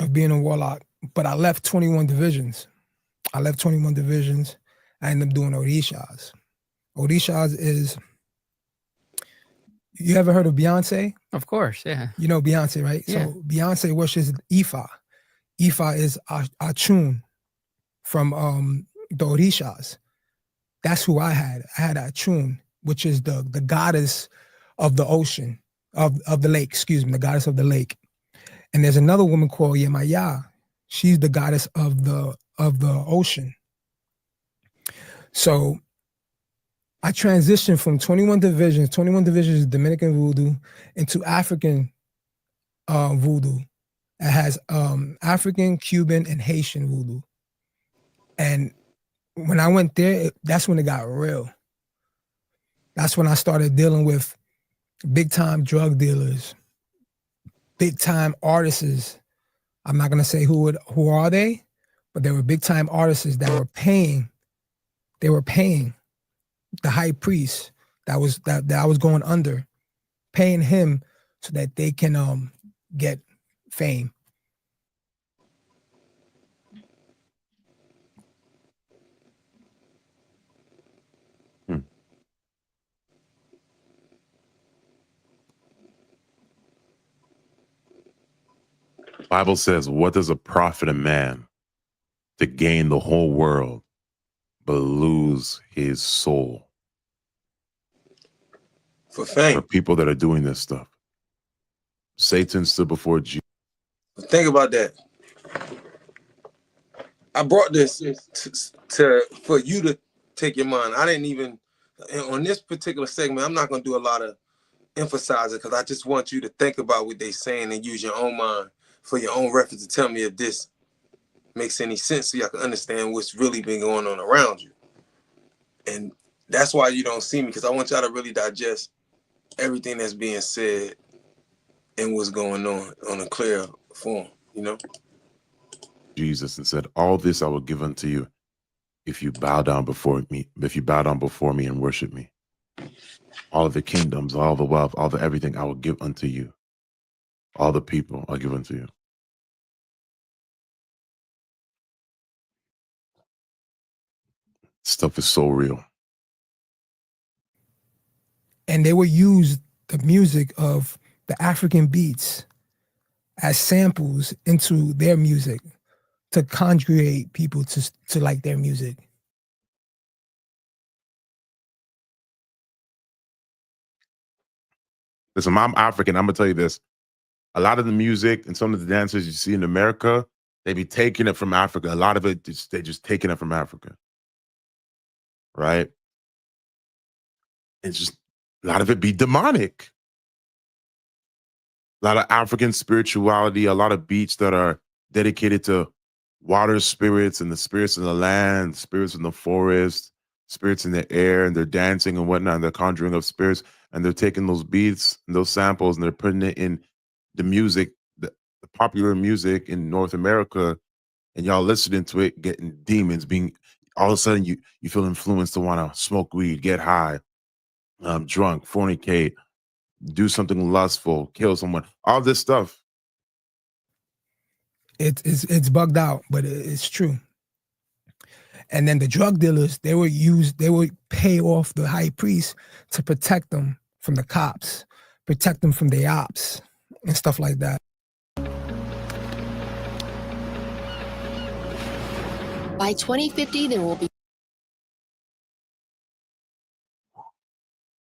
of being a warlock, but I left 21 divisions. I ended up doing Orishas. Orishas is, you ever heard of Beyonce? Of course, yeah. You know Beyonce, right? Yeah. So Beyonce worships Ifa. Ifa is Achun from the Orishas. That's who I had. I had Achun, which is the goddess of the ocean, of the lake, excuse me, the goddess of the lake. And there's another woman called Yemaya. She's the goddess of the ocean. So I transitioned from 21 divisions is Dominican voodoo, into African voodoo. It has African, Cuban, and Haitian voodoo. And when I went there, that's when it got real. That's when I started dealing with big time drug dealers, big time artists. I'm not gonna say who are they, but they were big time artists that were paying. They were paying the high priest that I was going under, paying him so that they can get fame. Bible says, what does it profit a man to gain the whole world but lose his soul? For fame. For people that are doing this stuff. Satan stood before Jesus. Think about that. I brought this for you to take your mind. I didn't even, on this particular segment, I'm not going to do a lot of emphasizing because I just want you to think about what they're saying and use your own mind for your own reference to tell me if this makes any sense so y'all can understand what's really been going on around you. And that's why you don't see me, because I want y'all to really digest everything that's being said and what's going on a clear form, you know? Jesus and said, all this I will give unto you if you bow down before me, and worship me. All of the kingdoms, all the wealth, all the everything I will give unto you. All the people I'll give unto you. Stuff is so real. And they would use the music of the African beats as samples into their music to conjugate people to like their music. Listen, I'm African. I'm gonna tell you this. A lot of the music and some of the dances you see in America, they be taking it from Africa. A lot of it, they just taking it from Africa. Right? It's just, a lot of it be demonic. A lot of African spirituality, a lot of beats that are dedicated to water spirits and the spirits in the land, spirits in the forest, spirits in the air, and they're dancing and whatnot, and they're conjuring up spirits, and they're taking those beats and those samples and they're putting it in the music, the popular music in North America, and y'all listening to it, getting demons, being all of a sudden you feel influenced to want to smoke weed, get high, drunk, fornicate, do something lustful, kill someone, all this stuff. It's bugged out, but it's true. And then the drug dealers, they would pay off the high priest to protect them from the cops, protect them from the ops and stuff like that. By 2050, there will be.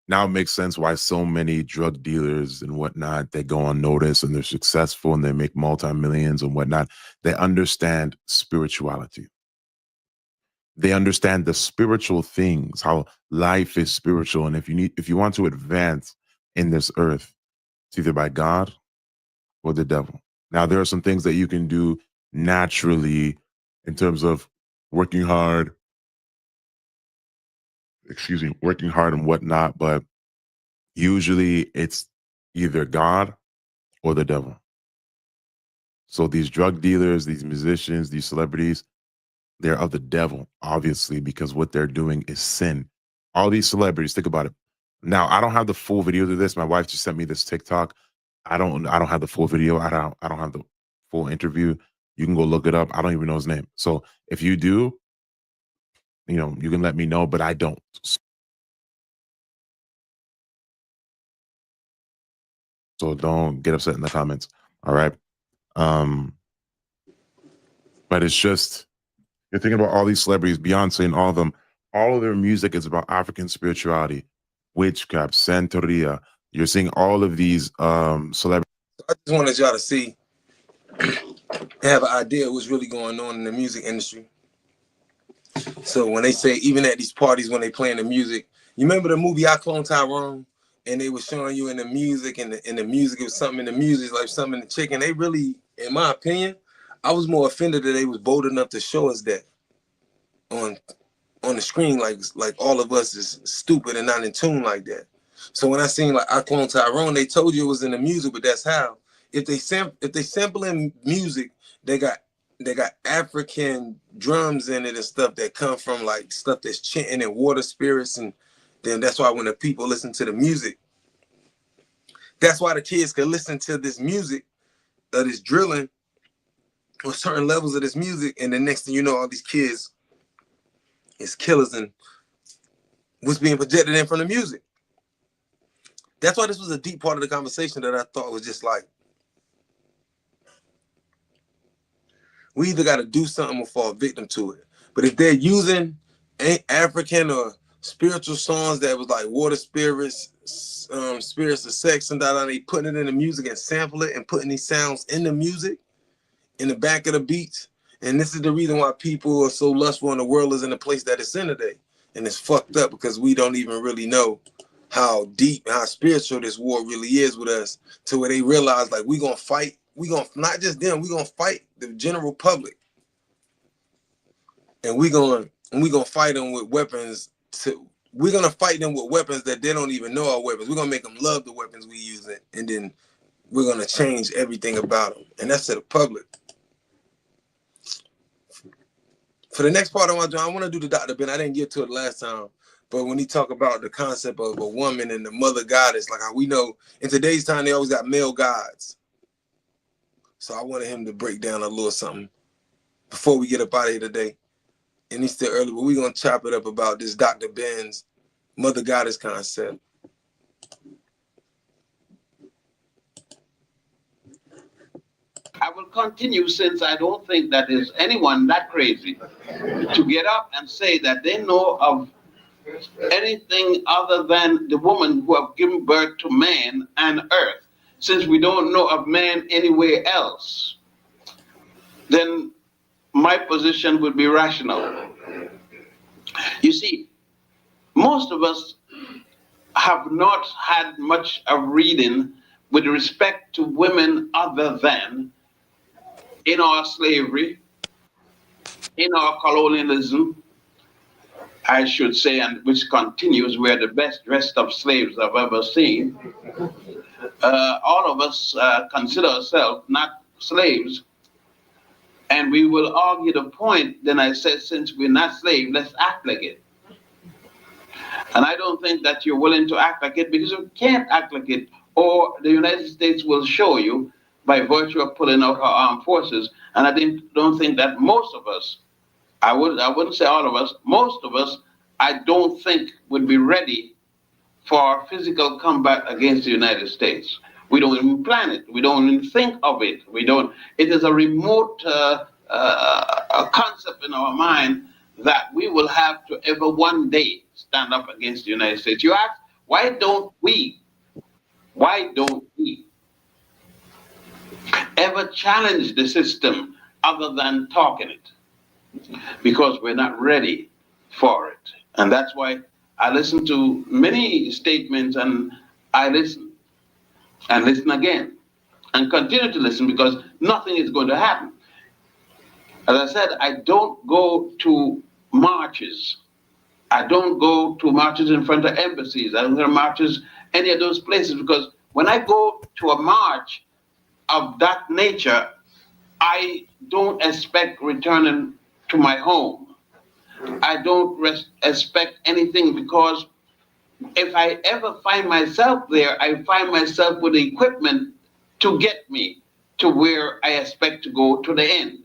Now it makes sense why so many drug dealers and whatnot, they go unnoticed and they're successful and they make multi-millions and whatnot. They understand spirituality. They understand the spiritual things, how life is spiritual. And if you want to advance in this earth, it's either by God or the devil. Now, there are some things that you can do naturally in terms of working hard and whatnot, but usually it's either God or the devil. So these drug dealers, these musicians, these celebrities, they're of the devil, obviously, because what they're doing is sin. All these celebrities, think about it. Now, I don't have the full video to this. My wife just sent me this TikTok. I don't have the full video. I don't have the full interview. You can go look it up. I don't even know his name. So if you do, you can let me know, but I don't. So don't get upset in the comments. All right. But it's just, you're thinking about all these celebrities, Beyonce and all of them, all of their music is about African spirituality, witchcraft, Santeria. You're seeing all of these celebrities. I just wanted y'all to see and have an idea of what's really going on in the music industry. So when they say, even at these parties, when they playing the music, you remember the movie I Clone Tyrone? And they were showing you in the music, and the music, it was something in the music, like something in the chicken. They really, in my opinion, I was more offended that they was bold enough to show us that on the screen, like all of us is stupid and not in tune like that. So when I seen like I Clone Tyrone, they told you it was in the music, but that's how. If they sampling music, they got African drums in it and stuff that come from like stuff that's chanting and water spirits, and then that's why when the people listen to the music, that's why the kids can listen to this music, this drilling, or certain levels of this music, and the next thing you know, all these kids is killers and what's being projected in from the music. That's why this was a deep part of the conversation that I thought was just like, We either got to do something or fall victim to it. But if they're using African or spiritual songs that was like water spirits, spirits of sex and that, they putting it in the music and sample it and putting these sounds in the music, in the back of the beats. And this is the reason why people are so lustful and the world is in the place that it's in today. And it's fucked up because we don't even really know how deep, how spiritual this war really is with us, to where they realize like we gonna fight. We gonna, not just them, we gonna fight the general public. And we gonna fight them with weapons. We're gonna fight them with weapons that they don't even know are weapons. We're gonna make them love the weapons we use, and then we're gonna change everything about them. And that's to the public. For the next part of my job, I want to do the Dr. Ben. I didn't get to it last time, but when he talk about the concept of a woman and the mother goddess, like how we know in today's time they always got male gods. So I wanted him to break down a little something before we get up out of here today. And he's still early, but we're gonna chop it up about this Dr. Ben's mother goddess concept. I will continue, since I don't think that there's anyone that crazy to get up and say that they know of anything other than the woman who have given birth to man and earth. Since we don't know of man anywhere else, then my position would be rational. You see, most of us have not had much of reading with respect to women other than in our slavery, in our colonialism, I should say, and which continues. We're the best dressed up slaves I've ever seen. All of us consider ourselves not slaves, and we will argue the point. Then I said, since we're not slaves, let's act like it. And I don't think that you're willing to act like it, because you can't act like it, or the United States will show you by virtue of pulling out her armed forces. And I don't think that most of us, I wouldn't say all of us, most of us, I don't think would be ready for physical combat against the United States. We don't even plan it. We don't even think of it. It is a remote a concept in our mind that we will have to ever one day stand up against the United States. You ask, why don't we ever challenge the system other than talking it? Because we're not ready for it. And that's why I listen to many statements, and I listen and listen again and continue to listen, because nothing is going to happen. As I said, I don't go to marches. I don't go to marches in front of embassies. I don't go to marches any of those places, because when I go to a march of that nature, I don't expect returning to my home. I don't expect anything, because if I ever find myself there, I find myself with the equipment to get me to where I expect to go to the end.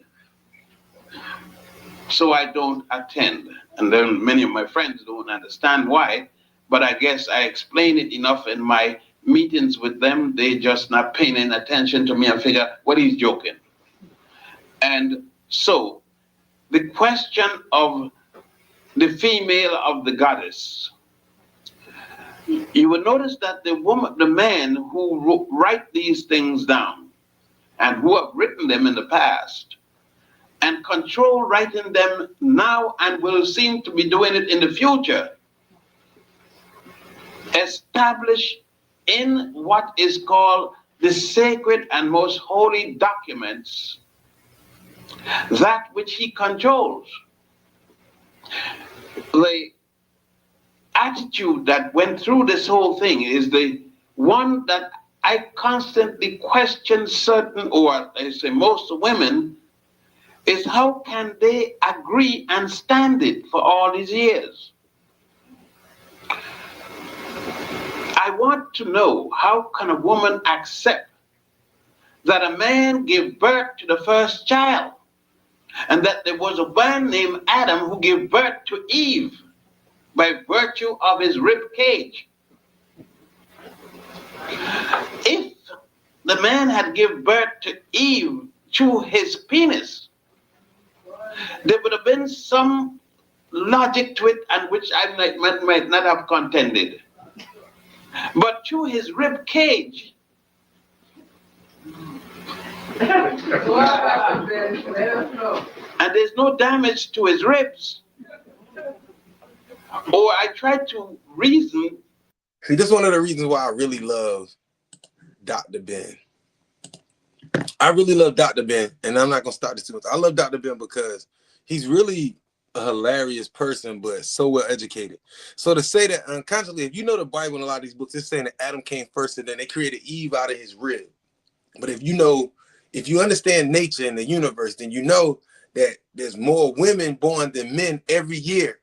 So I don't attend. And then many of my friends don't understand why, but I guess I explain it enough in my meetings with them. They just not paying any attention to me and figure, what, he's joking. And so the question of the female of the goddess, you will notice that the man who write these things down and who have written them in the past and control writing them now and will seem to be doing it in the future, establish in what is called the sacred and most holy documents that which he controls. The attitude that went through this whole thing is the one that I constantly question certain, or I say most women, is how can they agree and stand it for all these years? I want to know, how can a woman accept that a man gave birth to the first child, and that there was a man named Adam who gave birth to Eve by virtue of his rib cage? If the man had given birth to Eve through his penis, there would have been some logic to it, and which I might not have contended. But through his rib cage, and there's no damage to his ribs, or I tried to reason. See, this is one of the reasons why I really love Dr. Ben. I really love Dr. Ben, and I'm not gonna stop this too much. I love Dr. Ben because he's really a hilarious person, but so well educated. So to say that unconsciously, if you know the Bible and a lot of these books, it's saying that Adam came first and then they created Eve out of his rib. But if you understand nature and the universe, then you know that there's more women born than men every year.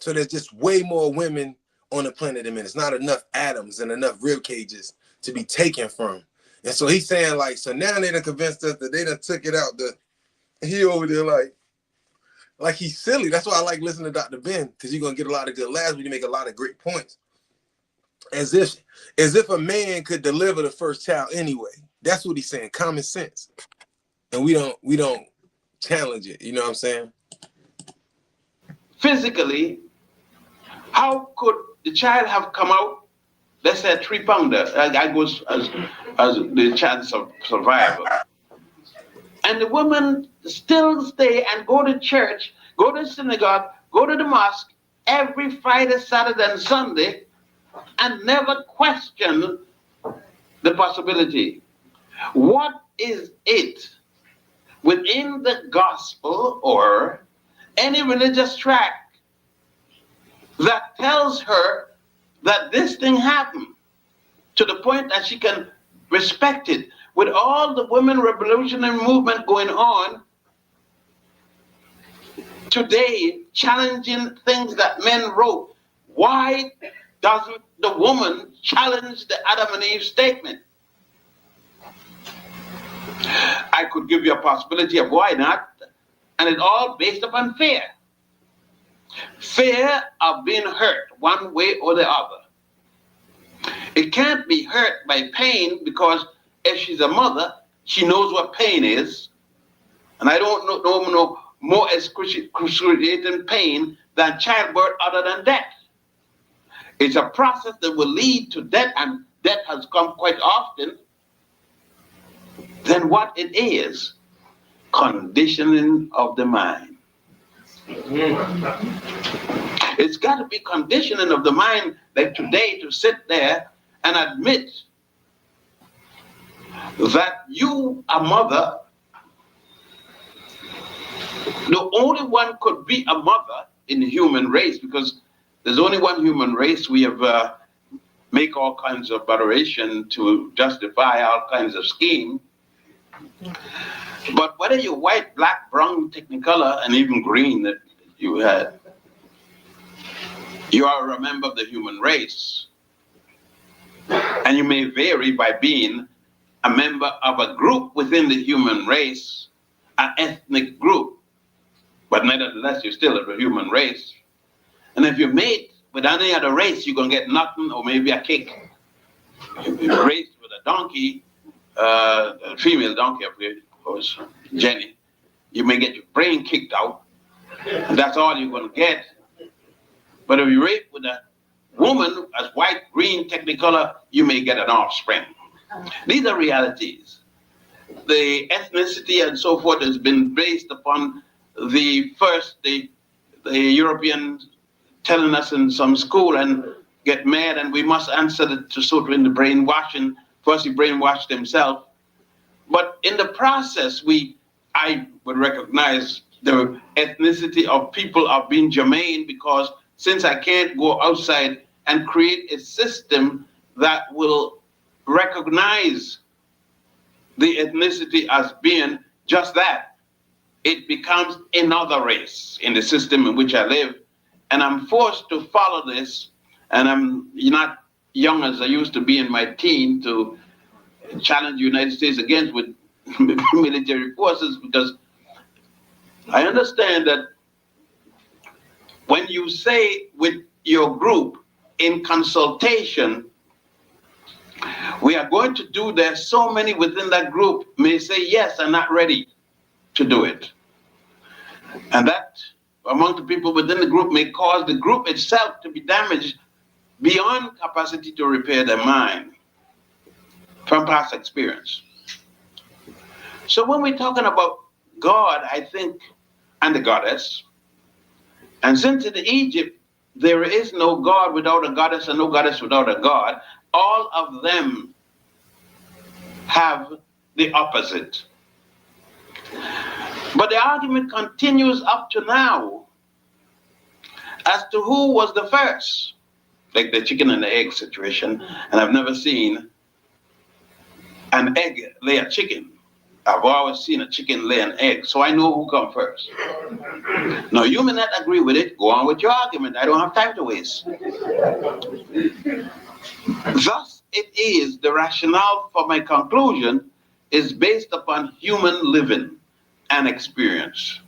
So there's just way more women on the planet than men. It's not enough atoms and enough rib cages to be taken from. And so he's saying, like, so now they done convinced us that they done took it out. He over there like he's silly. That's why I like listening to Dr. Ben, because you're gonna get a lot of good laughs when you make a lot of great points. As if a man could deliver the first child anyway. That's what he's saying. Common sense. And we don't challenge it. You know what I'm saying? Physically, how could the child have come out? Let's say a 3-pounder. I goes as the chance of survival. And the woman still stay and go to church, go to synagogue, go to the mosque every Friday, Saturday, and Sunday, and never question the possibility. What is it within the gospel or any religious tract that tells her that this thing happened to the point that she can respect it? With all the women revolutionary movement going on today, challenging things that men wrote, why doesn't the woman challenge the Adam and Eve statement? I could give you a possibility of why not, and it's all based upon fear. Fear of being hurt one way or the other. It can't be hurt by pain, because if she's a mother, she knows what pain is. And I don't know more excruciating pain than childbirth other than death. It's a process that will lead to death, and death has come quite often. Then what it is? Conditioning of the mind. It's got to be conditioning of the mind, like today, to sit there and admit that you, a mother, the only one could be a mother in the human race, because there's only one human race. We have make all kinds of aberration to justify all kinds of scheme. But whether you're white, black, brown, technicolor, and even green that you had, you are a member of the human race. And you may vary by being a member of a group within the human race, an ethnic group, but nevertheless, you're still a human race. And if you mate with any other race, you're gonna get nothing or maybe a kick. If you're raised with a donkey, a female donkey, of course, Jenny, you may get your brain kicked out, and that's all you're gonna get. But if you're raised with a woman as white, green, technicolor, you may get an offspring. These are realities. The ethnicity and so forth has been based upon the Europeans telling us in some school and get mad, and we must answer to sort of in the brainwashing. First he brainwashed himself. But in the process, I would recognize the ethnicity of people of being germane, because since I can't go outside and create a system that will recognize the ethnicity as being just that, it becomes another race in the system in which I live. And I'm forced to follow this, and I'm not young as I used to be in my teen to challenge the United States against with military forces, because I understand that when you say with your group in consultation, we are going to do this, so many within that group may say, yes, I'm not ready to do it. And that, among the people within the group, may cause the group itself to be damaged beyond capacity to repair their mind from past experience. So when we're talking about God, I think, and the goddess, and since in Egypt there is no God without a goddess and no goddess without a god, all of them have the opposite. But the argument continues up to now as to who was the first, like the chicken and the egg situation, and I've never seen an egg lay a chicken. I've always seen a chicken lay an egg, so I know who come first. Now, you may not agree with it. Go on with your argument. I don't have time to waste. Thus, it is the rationale for my conclusion is based upon human living and experience.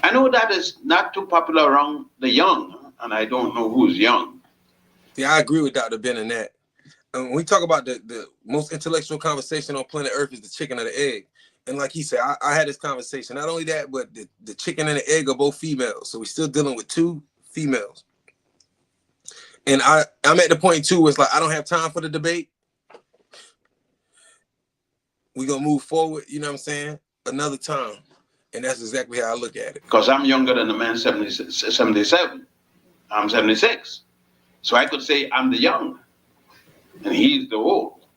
I know that is not too popular around the young, and I don't know who's young. Yeah, I agree with Dr. Ben in that. When we talk about the most intellectual conversation on planet Earth is the chicken or the egg. And like he said, I had this conversation. Not only that, but the chicken and the egg are both females. So we're still dealing with two females. And I'm at the point too, where it's like, I don't have time for the debate. We're going to move forward, you know what I'm saying? Another time. And that's exactly how I look at it. Because I'm younger than the man 77. I'm 76. So I could say I'm the young. And he's the old,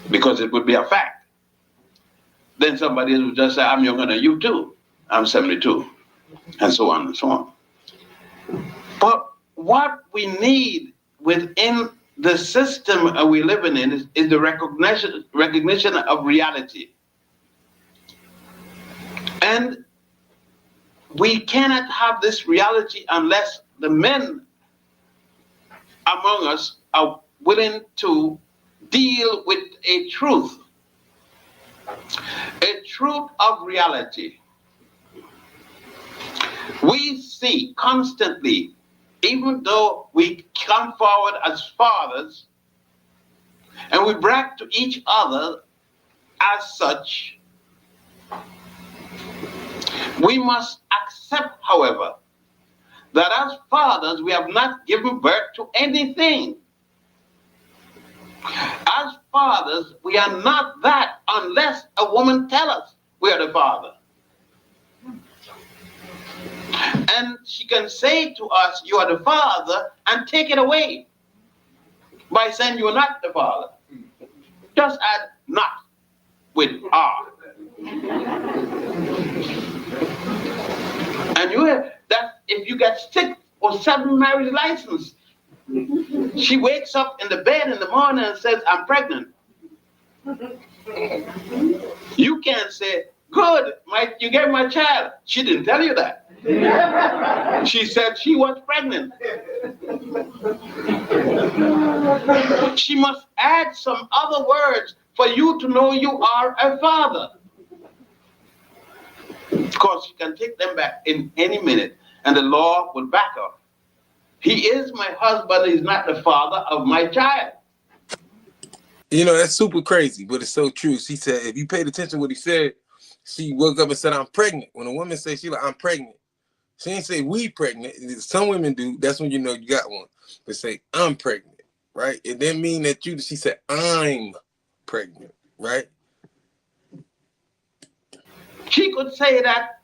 because it would be a fact. Then somebody else would just say, I'm younger than you too. I'm 72, and so on and so on. But what we need within the system we're living in is the recognition of reality. And we cannot have this reality unless the men among us are willing to deal with a truth of reality. We see constantly, even though we come forward as fathers and we brag to each other as such, we must accept, however, that as fathers we have not given birth to anything. As fathers, we are not that unless a woman tells us we are the father. And she can say to us, you are the father, and take it away by saying you are not the father. Just add not with are. And you have that if you get 6 or 7 marriage license, she wakes up in the bed in the morning and says, I'm pregnant. You can't say, good, you gave my child. She didn't tell you that. She said she was pregnant. She must add some other words for you to know you are a father. Because she can take them back in any minute and the law will back up. He is my husband, he's not the father of my child. You know, that's super crazy, but it's so true. She said, if you paid attention to what he said, she woke up and said, I'm pregnant. When a woman says, I'm pregnant, she ain't say we pregnant. Some women do. That's when you know you got one. But say, I'm pregnant, right? It didn't mean that she said, I'm pregnant, right? She could say that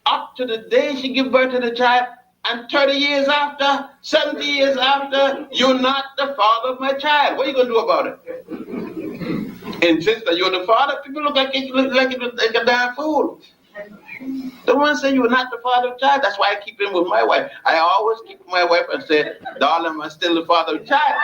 up to the day she gave birth to the child, and 30 years after, 70 years after, you're not the father of my child. What are you going to do about it? Insist that you're the father? People look like a damn fool. The one say you're not the father of the child. That's why I keep in with my wife. I always keep with my wife and say, darling, I'm still the father of the child.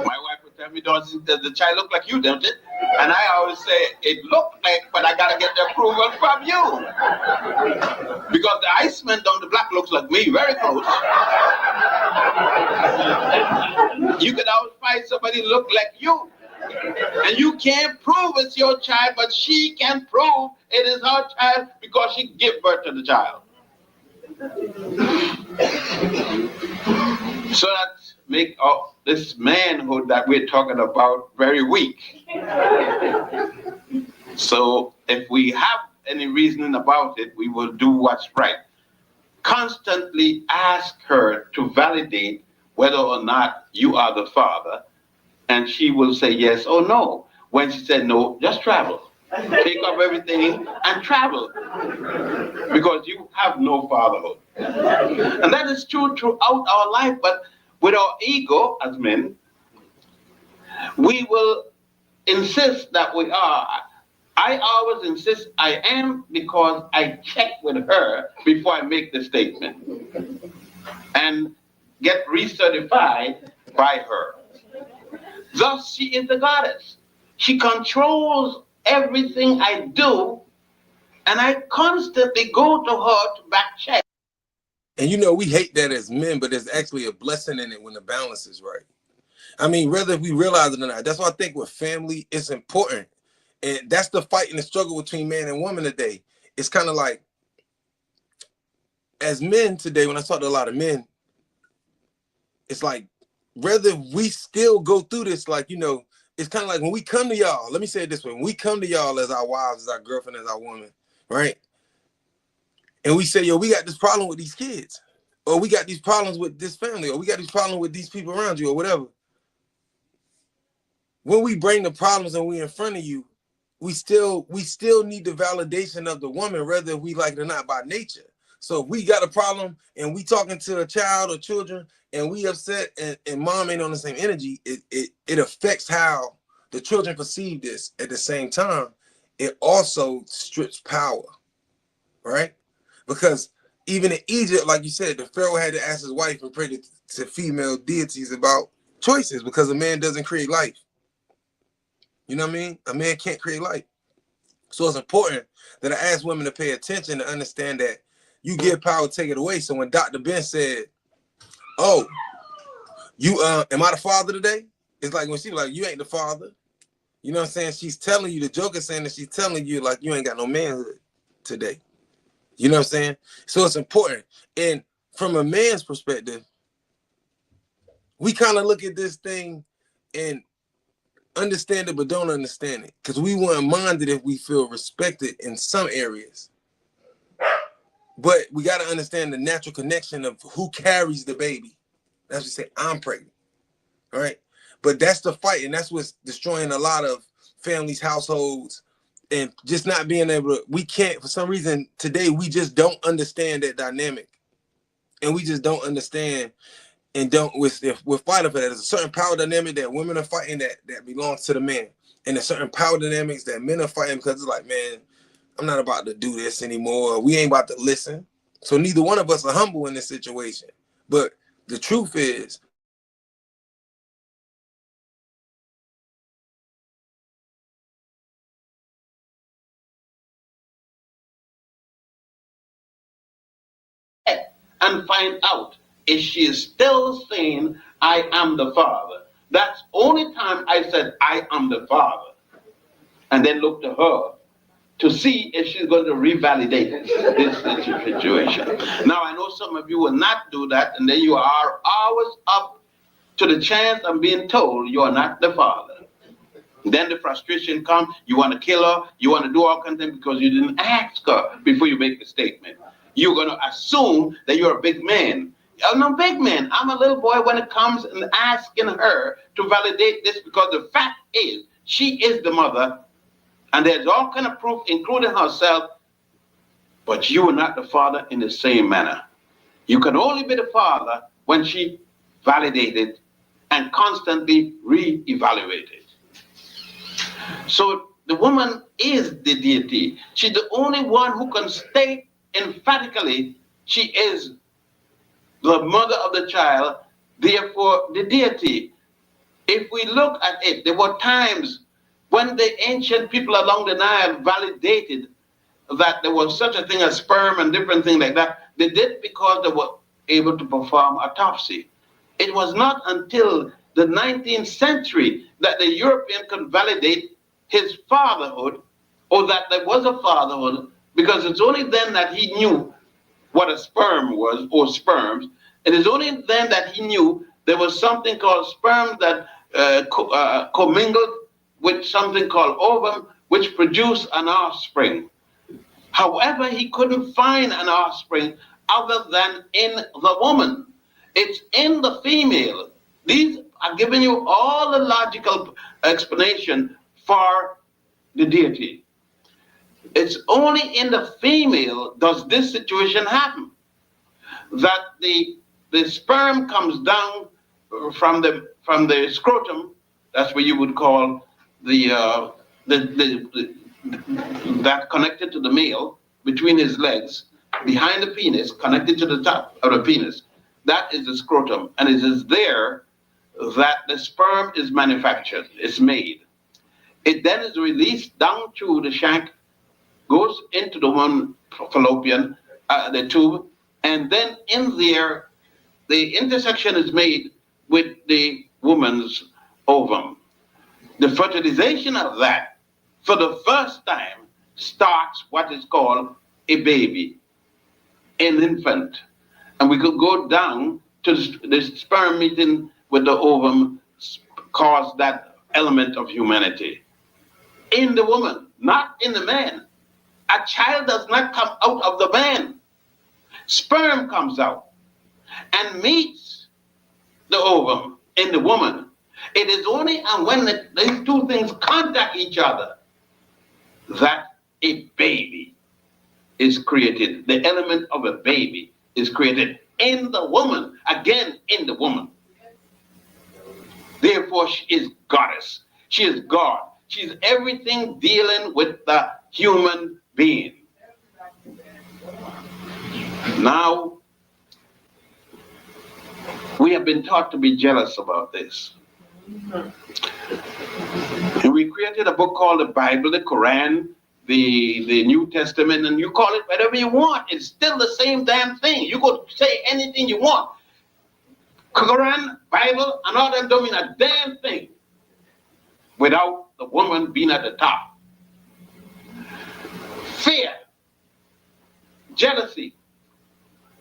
My wife would tell me, does the child look like you, don't it? And I always say, it looked like, but I gotta get the approval from you. Because the Iceman down the block looks like me, very close. You could always find somebody look like you. And you can't prove it's your child, but she can prove it is her child because she gave birth to the child. So that make this manhood that we're talking about very weak. So if we have any reasoning about it, we will do what's right. Constantly ask her to validate whether or not you are the father, and she will say yes or no. When she said no, just travel. Take up everything and travel, because you have no fatherhood. And that is true throughout our life, but with our ego as men, we will insist that we are. I always insist I am, because I check with her before I make the statement and get recertified by her. Thus, she is the goddess. She controls everything I do, and I constantly go to her to back check. And you know, we hate that as men, but there's actually a blessing in it when the balance is right. I mean, whether we realize it or not, that's why I think with family, it's important. And that's the fight and the struggle between man and woman today. It's kind of like, as men today, when I talk to a lot of men, it's like, whether we still go through this, like, you know, it's kind of like when we come to y'all, let me say it this way, when we come to y'all as our wives, as our girlfriend, as our woman, right? And we say, yo, we got this problem with these kids, or we got these problems with this family, or we got these problems with these people around you, or whatever. When we bring the problems and we in front of you, we still need the validation of the woman, whether we like it or not, by nature. So if we got a problem and we talking to a child or children and we upset and mom ain't on the same energy, it affects how the children perceive this. At the same time, it also strips power, right? Because even in Egypt, like you said, the Pharaoh had to ask his wife and pray to female deities about choices, because a man doesn't create life. You know what I mean? A man can't create life. So it's important that I ask women to pay attention to understand that you give power, take it away. So when Dr. Ben said, oh, you am I the father today? It's like when she like, you ain't the father. You know what I'm saying? She's telling you, the joke is saying that she's telling you like you ain't got no manhood today. You know what I'm saying? So it's important. And from a man's perspective, we kind of look at this thing and understand it but don't understand it, because we wouldn't mind it if we feel respected in some areas, but we got to understand the natural connection of who carries the baby. That's what we say, I'm pregnant, all right? But that's the fight, and that's what's destroying a lot of families, households, and just not being able to, we can't, for some reason today, we just don't understand that dynamic, and we just don't understand. And we're fighting for that. There's a certain power dynamic that women are fighting that belongs to the man. And there's certain power dynamics that men are fighting because it's like, man, I'm not about to do this anymore. We ain't about to listen. So neither one of us are humble in this situation. But the truth is, and find out if she is still saying, I am the father. That's only time I said, I am the father. And then look to her to see if she's going to revalidate this situation. Now, I know some of you will not do that, and then you are always up to the chance of being told you are not the father. Then the frustration comes, you want to kill her, you want to do all kinds of things because you didn't ask her before you make the statement. You're going to assume that you're a big man. I'm no big man. I'm a little boy when it comes and asking her to validate this, because the fact is, she is the mother, and there's all kind of proof, including herself, but you are not the father in the same manner. You can only be the father when she validated and constantly re-evaluated. So the woman is the deity. She's the only one who can state emphatically she is the mother of the child, therefore the deity. If we look at it, there were times when the ancient people along the Nile validated that there was such a thing as sperm and different things like that. They did because they were able to perform autopsy. It was not until the 19th century that the European could validate his fatherhood, or that there was a fatherhood, because it's only then that he knew what a sperm was, or sperms. It is only then that he knew there was something called sperm that commingled with something called ovum, which produced an offspring. However, he couldn't find an offspring other than in the woman. It's in the female. These are giving you all the logical explanation for the deity. It's only in the female does this situation happen, that the sperm comes down from the scrotum. That's what you would call that connected to the male between his legs, behind the penis, connected to the top of the penis. That is the scrotum, and it is there that the sperm is manufactured, it's made. It then is released down through the shank, goes into the one fallopian, the tube, and then in there, the intersection is made with the woman's ovum. The fertilization of that, for the first time, starts what is called a baby, an infant. And we could go down to the sperm meeting with the ovum, cause that element of humanity. In the woman, not in the man. A child does not come out of the man. Sperm comes out and meets the ovum in the woman. It is only when these two things contact each other that a baby is created. The element of a baby is created in the woman, again in the woman. Therefore, she is goddess. She is God. She's everything dealing with the human being. Now, we have been taught to be jealous about this. And we created a book called the Bible, the Quran, the New Testament, and you call it whatever you want. It's still the same damn thing. You could say anything you want. Quran, Bible, and all them don't mean a damn thing without the woman being at the top. Fear, jealousy,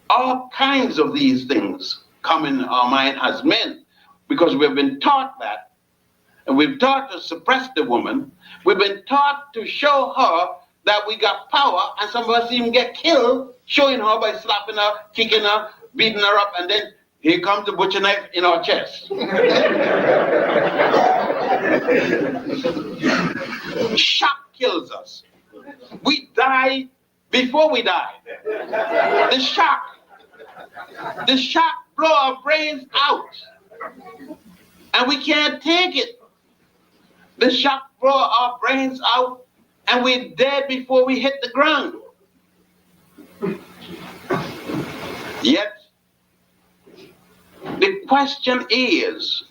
all kinds of these things come in our mind as men because we've been taught that. And we've taught to suppress the woman. We've been taught to show her that we got power, and some of us even get killed showing her by slapping her, kicking her, beating her up, and then here comes the butcher knife in our chest. Shock kills us. We die before we die. The shock blow our brains out, and we can't take it. The shock blow our brains out, and we're dead before we hit the ground. Yet, the question is,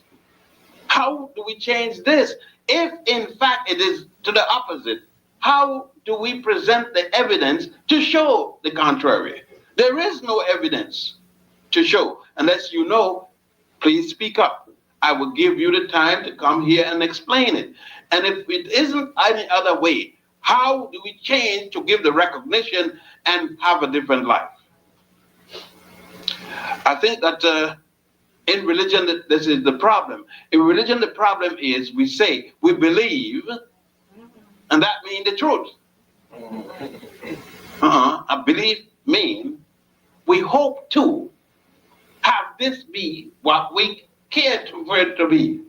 how do we change this? If, in fact, it is to the opposite, how do we present the evidence to show the contrary? There is no evidence to show. Unless you know, please speak up. I will give you the time to come here and explain it. And if it isn't any other way, how do we change to give the recognition and have a different life? I think that in religion, this is the problem. In religion, the problem is we say we believe, and that means the truth. A belief means we hope to have this be what we care for it to be.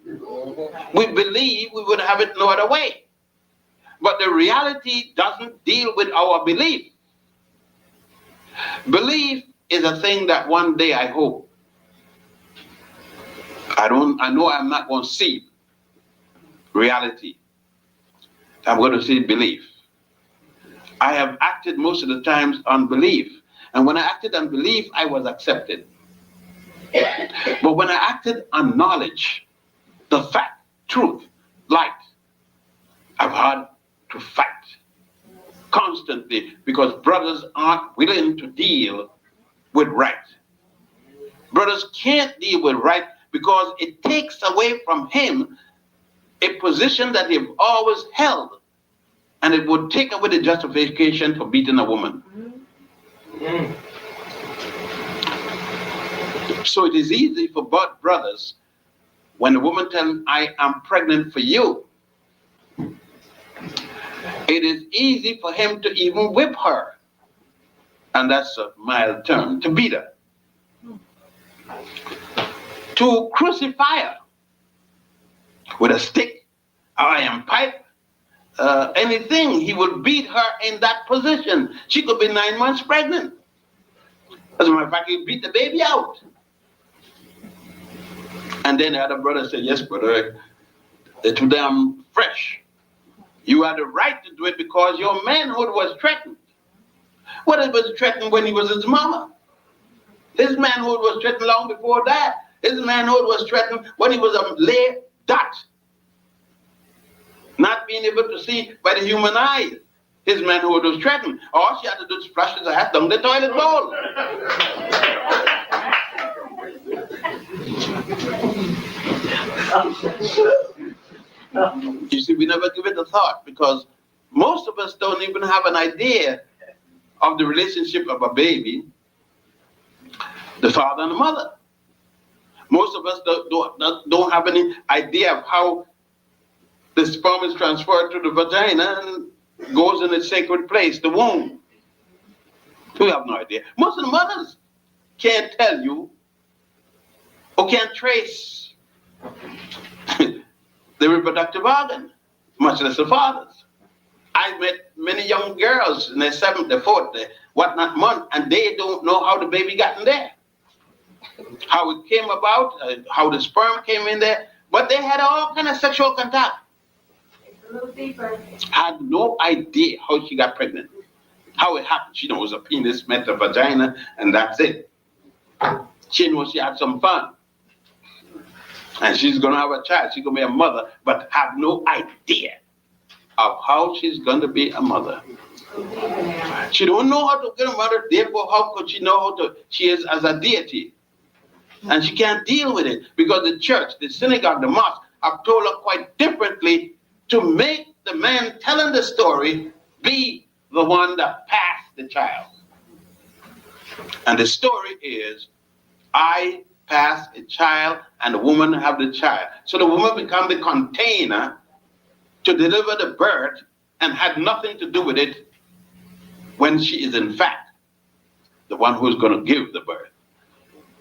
We believe we would have it no other way. But the reality doesn't deal with our belief. Belief is a thing that one day I hope. I know I'm not going to see reality. I'm going to see belief. I have acted most of the times on belief. And when I acted on belief, I was accepted. But when I acted on knowledge, the fact, truth, light, I've had to fight constantly because brothers aren't willing to deal with right. Brothers can't deal with right because it takes away from him a position that they've always held, and it would take away the justification for beating a woman. So it is easy for both brothers when a woman tells him, I am pregnant for you. It is easy for him to even whip her. And that's a mild term, to beat her. To crucify her with a stick, iron pipe, anything, he would beat her in that position. She could be 9 months pregnant. As a matter of fact, he beat the baby out. And then the other brother said, yes, brother, they're too damn fresh. You had the right to do it because your manhood was threatened. What it was threatened when he was his mama? His manhood was threatened long before that. His manhood was threatened when he was a lay dot. Not being able to see by the human eye. His manhood was threatened. All she had to do is flush his hat down the toilet bowl. You see, we never give it a thought because most of us don't even have an idea of the relationship of a baby, the father and the mother. Most of us don't have any idea of how the sperm is transferred to the vagina and goes in its sacred place, the womb. We have no idea. Most of the mothers can't tell you or can't trace the reproductive organ, much less the fathers. I met many young girls in their 7th, their 4th, their whatnot month, and they don't know how the baby got in there, how it came about, how the sperm came in there, but they had all kind of sexual contact. A little deeper. Had no idea how she got pregnant, how it happened. She knows a penis met a vagina, and that's it. She knows she had some fun. And she's going to have a child. She's going to be a mother, but have no idea of how she's going to be a mother. She don't know how to get a mother, therefore how could she know how to, she is as a deity. And she can't deal with it because the church, the synagogue, the mosque have told her quite differently to make the man telling the story be the one that passed the child. And the story is, I pass a child and the woman have the child. So the woman become the container to deliver the birth and had nothing to do with it when she is in fact the one who's going to give the birth.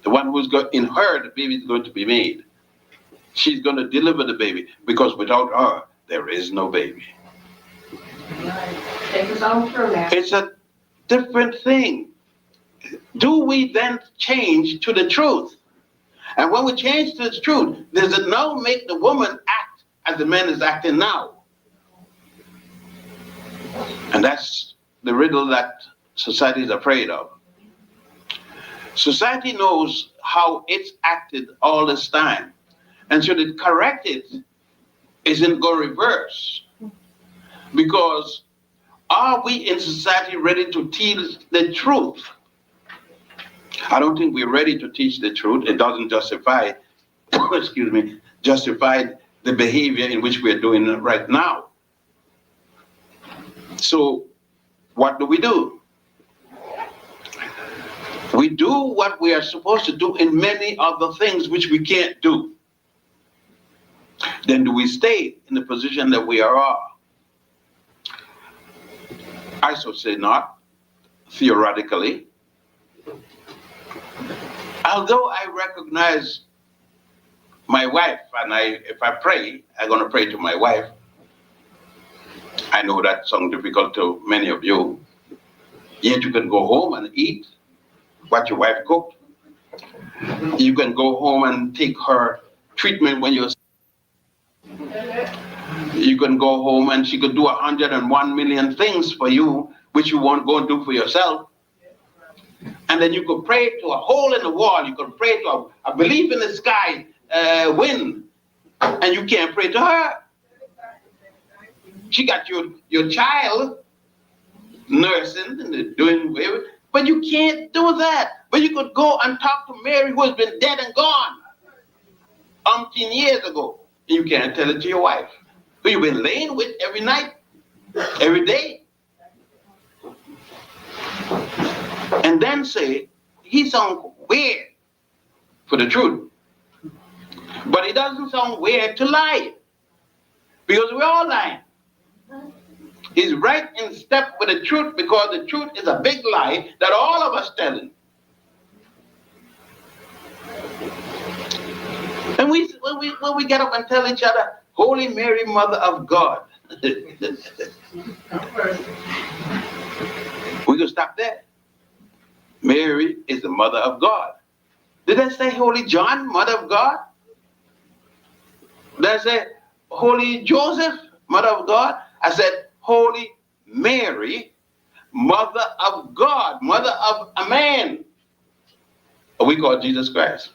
The one who's going, in her, the baby is going to be made. She's going to deliver the baby because without her, there is no baby. It's a different thing. Do we then change to the truth? And when we change to the truth, does it now make the woman act as the man is acting now? And that's the riddle that society is afraid of. Society knows how it's acted all this time. And so to correct it isn't going to reverse. Because are we in society ready to teach the truth? I don't think we're ready to teach the truth. It doesn't justify, justify the behavior in which we're doing right now. So what do? We do what we are supposed to do in many other things which we can't do. Then do we stay in the position that we are? I should say not, theoretically. Although I recognize my wife, and if I pray, I'm going to pray to my wife. I know that sounds difficult to many of you. Yet you can go home and eat what your wife cooked. You can go home and take her treatment when you're sick. You can go home and she could do 101 million things for you, which you won't go and do for yourself. And then you could pray to a hole in the wall. You could pray to a belief in the sky wind, and you can't pray to her. She got your child nursing and doing whatever, but you can't do that. But you could go and talk to Mary, who has been dead and gone umpteen years ago, and you can't tell it to your wife, who you've been laying with every night, every day. And then say, he sounds weird. for the truth. But it doesn't sound weird to lie, because we're all lying. He's right in step with the truth, because the truth is a big lie that all of us telling. And when we get up and tell each other, Holy Mary, Mother of God, we can stop there. Mary is the Mother of God. Did I say Holy John, Mother of God? Did I say Holy Joseph, Mother of God? I said Holy Mary, Mother of God, Mother of a man. We call Jesus Christ.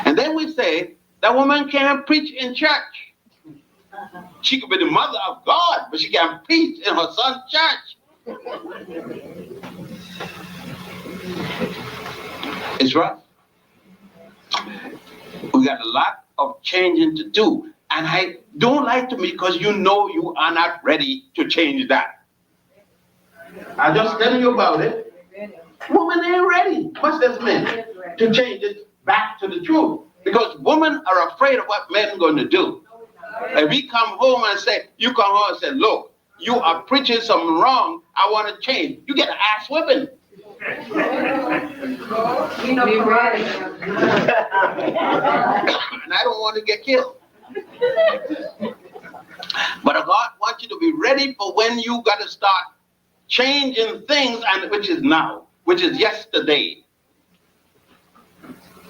And then we say that woman can't preach in church. She could be the mother of God, but she can't preach in her son's church. It's rough. We got a lot of changing to do. And I don't like to me, because you know you are not ready to change that. I just telling you about it. Women ain't ready, much less men, to change it back to the truth. Because women are afraid of what men are going to do. If we come home and say, you come home and say, look, you are preaching something wrong, I want to change. You get an ass whipping. And I don't want to get killed. But God wants you to be ready for when you got to start changing things, and which is now, which is yesterday.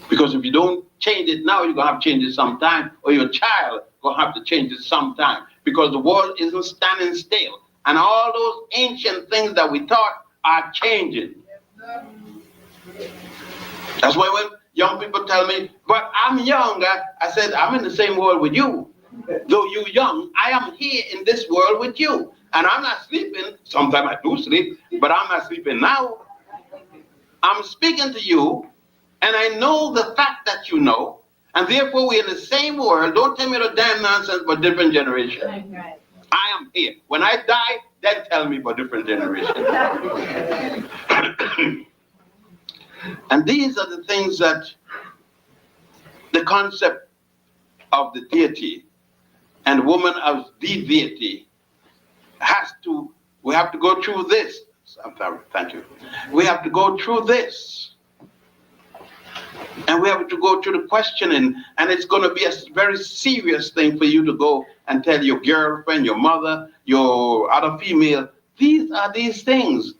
Because if you don't change it now, you're going to have to change it sometime, or your child going to have to change it sometime, because the world isn't standing still. And all those ancient things that we thought are changing. That's why when young people tell me, but I'm young, I said, I'm in the same world with you. Though you're young, I am here in this world with you. And I'm not sleeping. Sometimes I do sleep, but I'm not sleeping now. I'm speaking to you, and I know the fact that you know, and therefore we're in the same world. Don't tell me the damn nonsense but different generation. I am here. When I die, then tell me about different generation. And these are the things that the concept of the deity and woman as the deity has to, we have to go through this. I'm sorry, thank you. We have to go through this. And we have to go through the questioning, and it's going to be a very serious thing for you to go and tell your girlfriend, your mother, your other female, these are these things.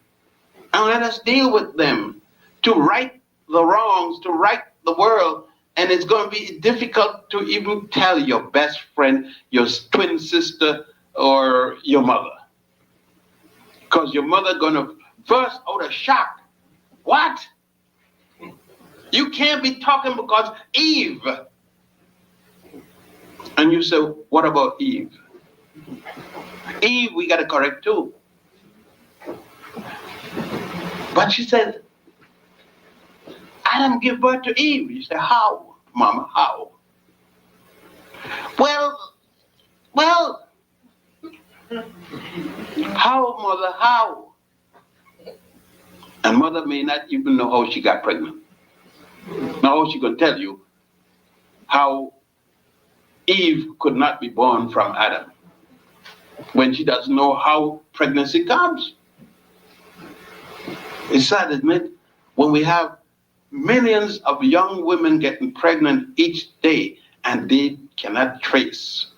And let us deal with them to right the wrongs, to right the world. And it's going to be difficult to even tell your best friend, your twin sister, or your mother. Because your mother going to first out of shock. What? You can't be talking because Eve. And you say, what about Eve? Eve, we got to correct too. But she said, Adam gave birth to Eve. You say, how, Mama, how? Well, how, Mother, how? And Mother may not even know how she got pregnant. Now she can tell you how Eve could not be born from Adam when she doesn't know how pregnancy comes. It's sad, isn't it? When we have millions of young women getting pregnant each day and they cannot trace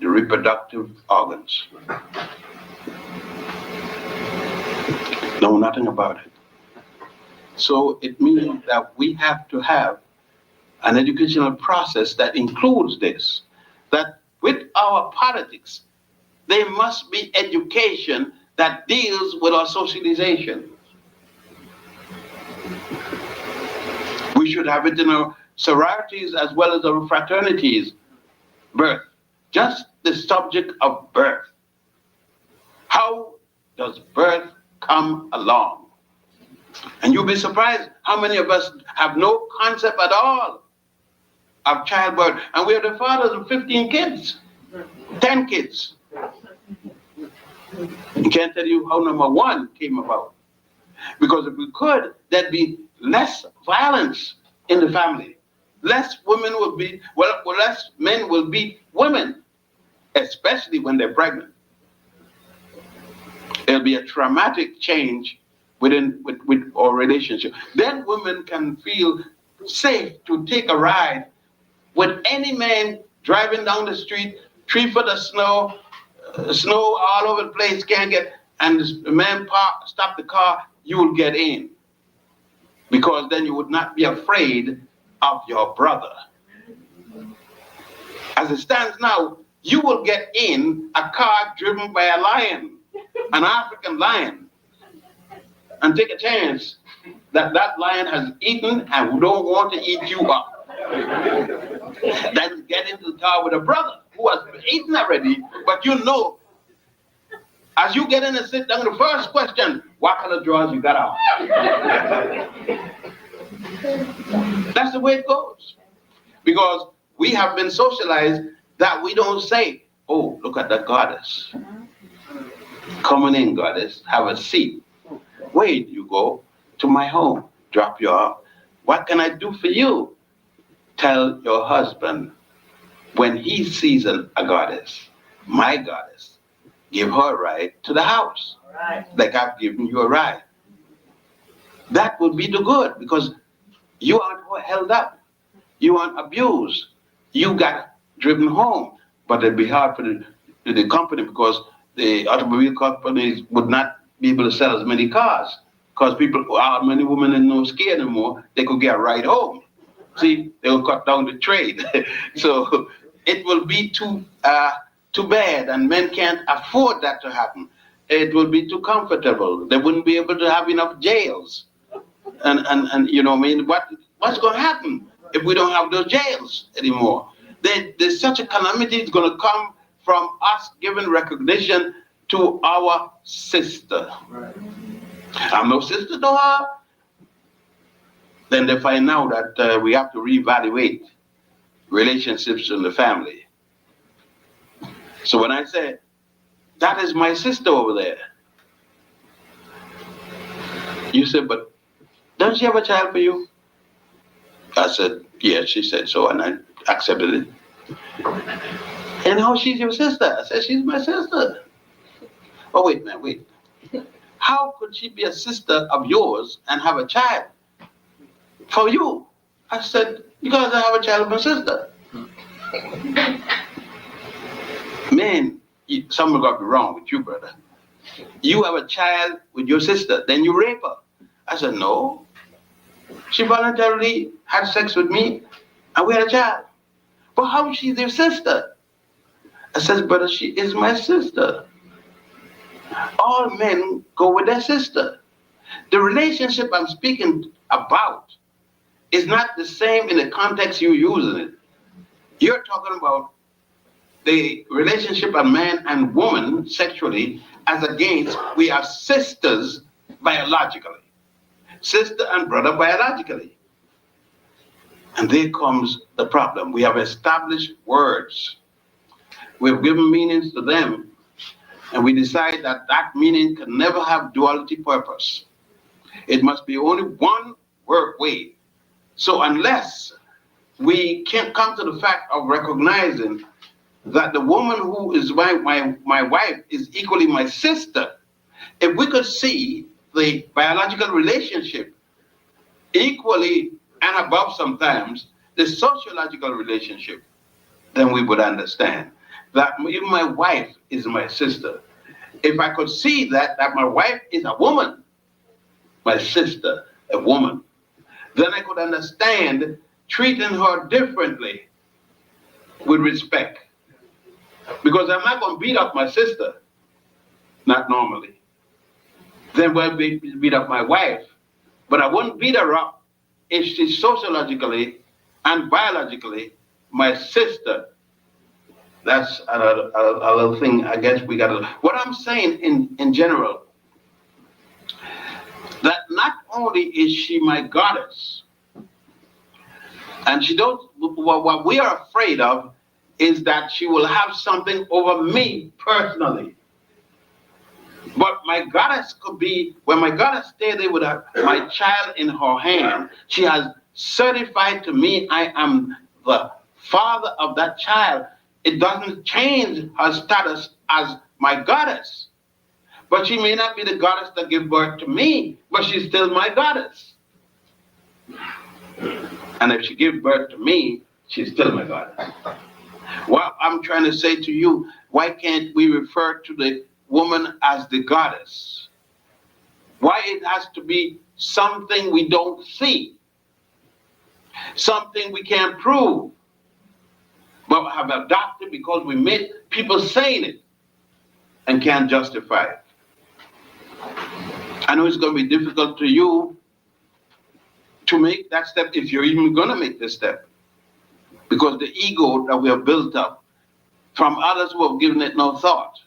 the reproductive organs. Know nothing about it. So it means that we have to have an educational process that includes this, that with our politics, there must be education that deals with our socialization. We should have it in our sororities as well as our fraternities. Birth, just the subject of birth. How does birth come along? And you'll be surprised how many of us have no concept at all of childbirth. And we are the fathers of 15 kids, 10 kids. I can't tell you how number one came about. Because if we could, there'd be less violence in the family. Less women will be, less men will beat women, especially when they're pregnant. It'll be a traumatic change with our relationship. Then women can feel safe to take a ride with any man driving down the street, 3 foot of snow, snow all over the place, can't get, and the man stop the car, you will get in. Because then you would not be afraid of your brother. As it stands now, you will get in a car driven by a lion, an African lion, and take a chance that that lion has eaten and don't want to eat you up. Then get into the car with a brother who has eaten already, but you know, as you get in and sit down, the first question, what kind of drawers you got out? That's the way it goes. Because we have been socialized that we don't say, oh, look at that goddess. Coming in, goddess, have a seat. Where do you go? To my home, drop you off. What can I do for you? Tell your husband, when he sees a goddess, my goddess, give her a ride to the house. Right. Like I've given you a ride. That would be the good, because you aren't held up. You aren't abused. You got driven home. But it'd be hard for the company, because the automobile companies would not be able to sell as many cars, because many women are no scared anymore. They could get a ride home. See, they will cut down the trade. So it will be too bad, and men can't afford that to happen. It will be too comfortable. They wouldn't be able to have enough jails. And you know what I mean? What's going to happen if we don't have those jails anymore? There's such a calamity is going to come from us giving recognition to our sister. Right. I'm no sister to her. Then they find out that we have to reevaluate relationships in the family. So when I say, that is my sister over there, you said, but don't she have a child for you? I said, yeah, she said so, and I accepted it. And how she's your sister? I said, she's my sister. Oh, wait, man, wait. How could she be a sister of yours and have a child for you? I said, because I have a child with my sister. Man, something got to be wrong with you, brother. You have a child with your sister, then you rape her. I said, no. She voluntarily had sex with me, and we had a child. But how is she their sister? I said, brother, she is my sister. All men go with their sister. The relationship I'm speaking about is not the same in the context you're using it. You're talking about the relationship of man and woman sexually, as against we are sisters biologically. Sister and brother biologically. And there comes the problem. We have established words. We've given meanings to them, and we decide that that meaning can never have duality purpose. It must be only one word way. So unless we can't come to the fact of recognizing that the woman who is my wife is equally my sister, if we could see the biological relationship equally and above sometimes the sociological relationship, then we would understand that even my wife is my sister. If I could see that my wife is a woman, my sister, a woman, then I could understand treating her differently with respect. Because I'm not going to beat up my sister, not normally. Then we'll beat up my wife, but I wouldn't beat her up if she's sociologically and biologically my sister. That's a little thing I guess we got to. What I'm saying in general, that not only is she my goddess, and she don't, what we are afraid of is that she will have something over me personally. But my goddess could be, when my goddess stay there with my child in her hand, she has certified to me I am the father of that child, it doesn't change her status as my goddess. But she may not be the goddess that gave birth to me, but she's still my goddess. And if she gave birth to me, she's still my goddess. What I'm trying to say to you, why can't we refer to the woman as the goddess? Why it has to be something we don't see, something we can't prove, but have adopted because we met people saying it and can't justify it. I know it's going to be difficult to you to make that step if you're even going to make this step, because the ego that we have built up from others who have given it no thought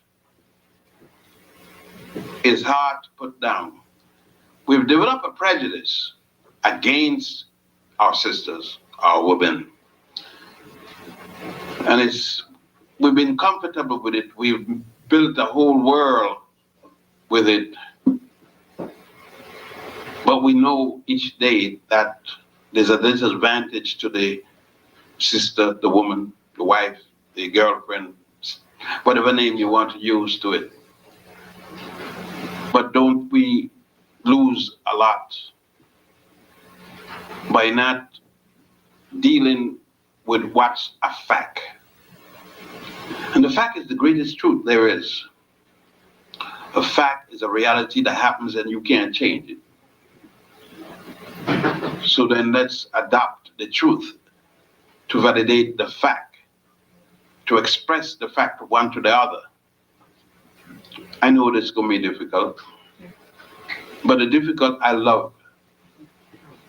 is hard to put down. We've developed a prejudice against our sisters, our women, and we've been comfortable with it. We've built a whole world with it. But we know each day that there's a disadvantage to the sister, the woman, the wife, the girlfriend, whatever name you want to use to it. But don't we lose a lot by not dealing with what's a fact? And the fact is the greatest truth there is. A fact is a reality that happens and you can't change it. So then let's adopt the truth to validate the fact, to express the fact one to the other. I know this is going to be difficult, but the difficult I love.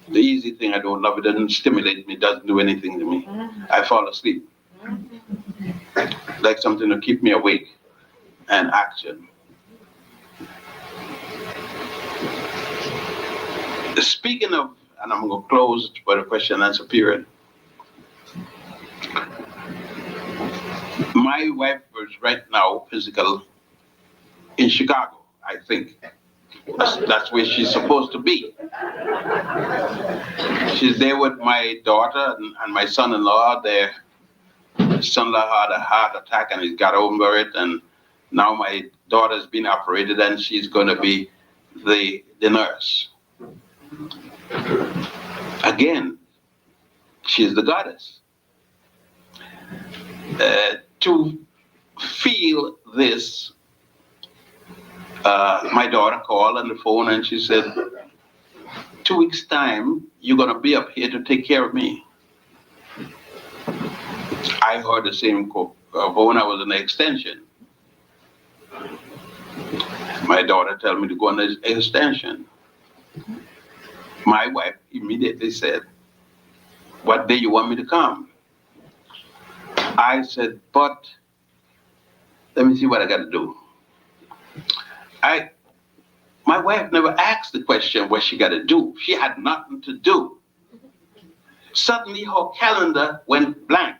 The easy thing I don't love. It doesn't stimulate me, doesn't do anything to me. I fall asleep. Like something to keep me awake and action. Speaking of, and I'm going to close by the question and answer period. My wife is right now physical in Chicago, I think. That's where she's supposed to be. She's there with my daughter and my son-in-law. Their son-in-law had a heart attack and he's got over it. And now my daughter's been operated and she's going to be the nurse. Again, she's the goddess. To feel this, my daughter called on the phone and she said, 2 weeks' time, you're going to be up here to take care of me. I heard the same phone. I was in the extension. My daughter told me to go on the extension. My wife immediately said, what day you want me to come? I said, but let me see what I got to do. My wife never asked the question what she got to do. She had nothing to do. Suddenly her calendar went blank.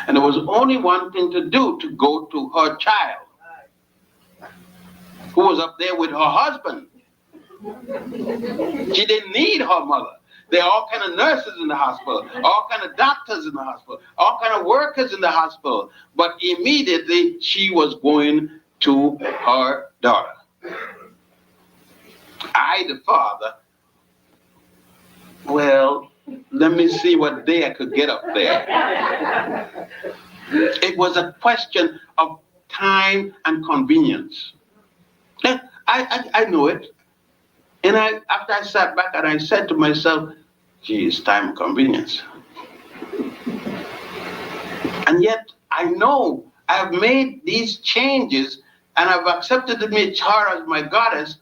And there was only one thing to do, to go to her child, who was up there with her husband. She didn't need her mother. There are all kind of nurses in the hospital, all kind of doctors in the hospital, all kind of workers in the hospital. But immediately she was going to her daughter. I, the father, well, let me see what day I could get up there. It was a question of time and convenience. I know it. And after I sat back and I said to myself, gee, it's time and convenience. And yet I know I've made these changes and I've accepted to meet her as my goddess,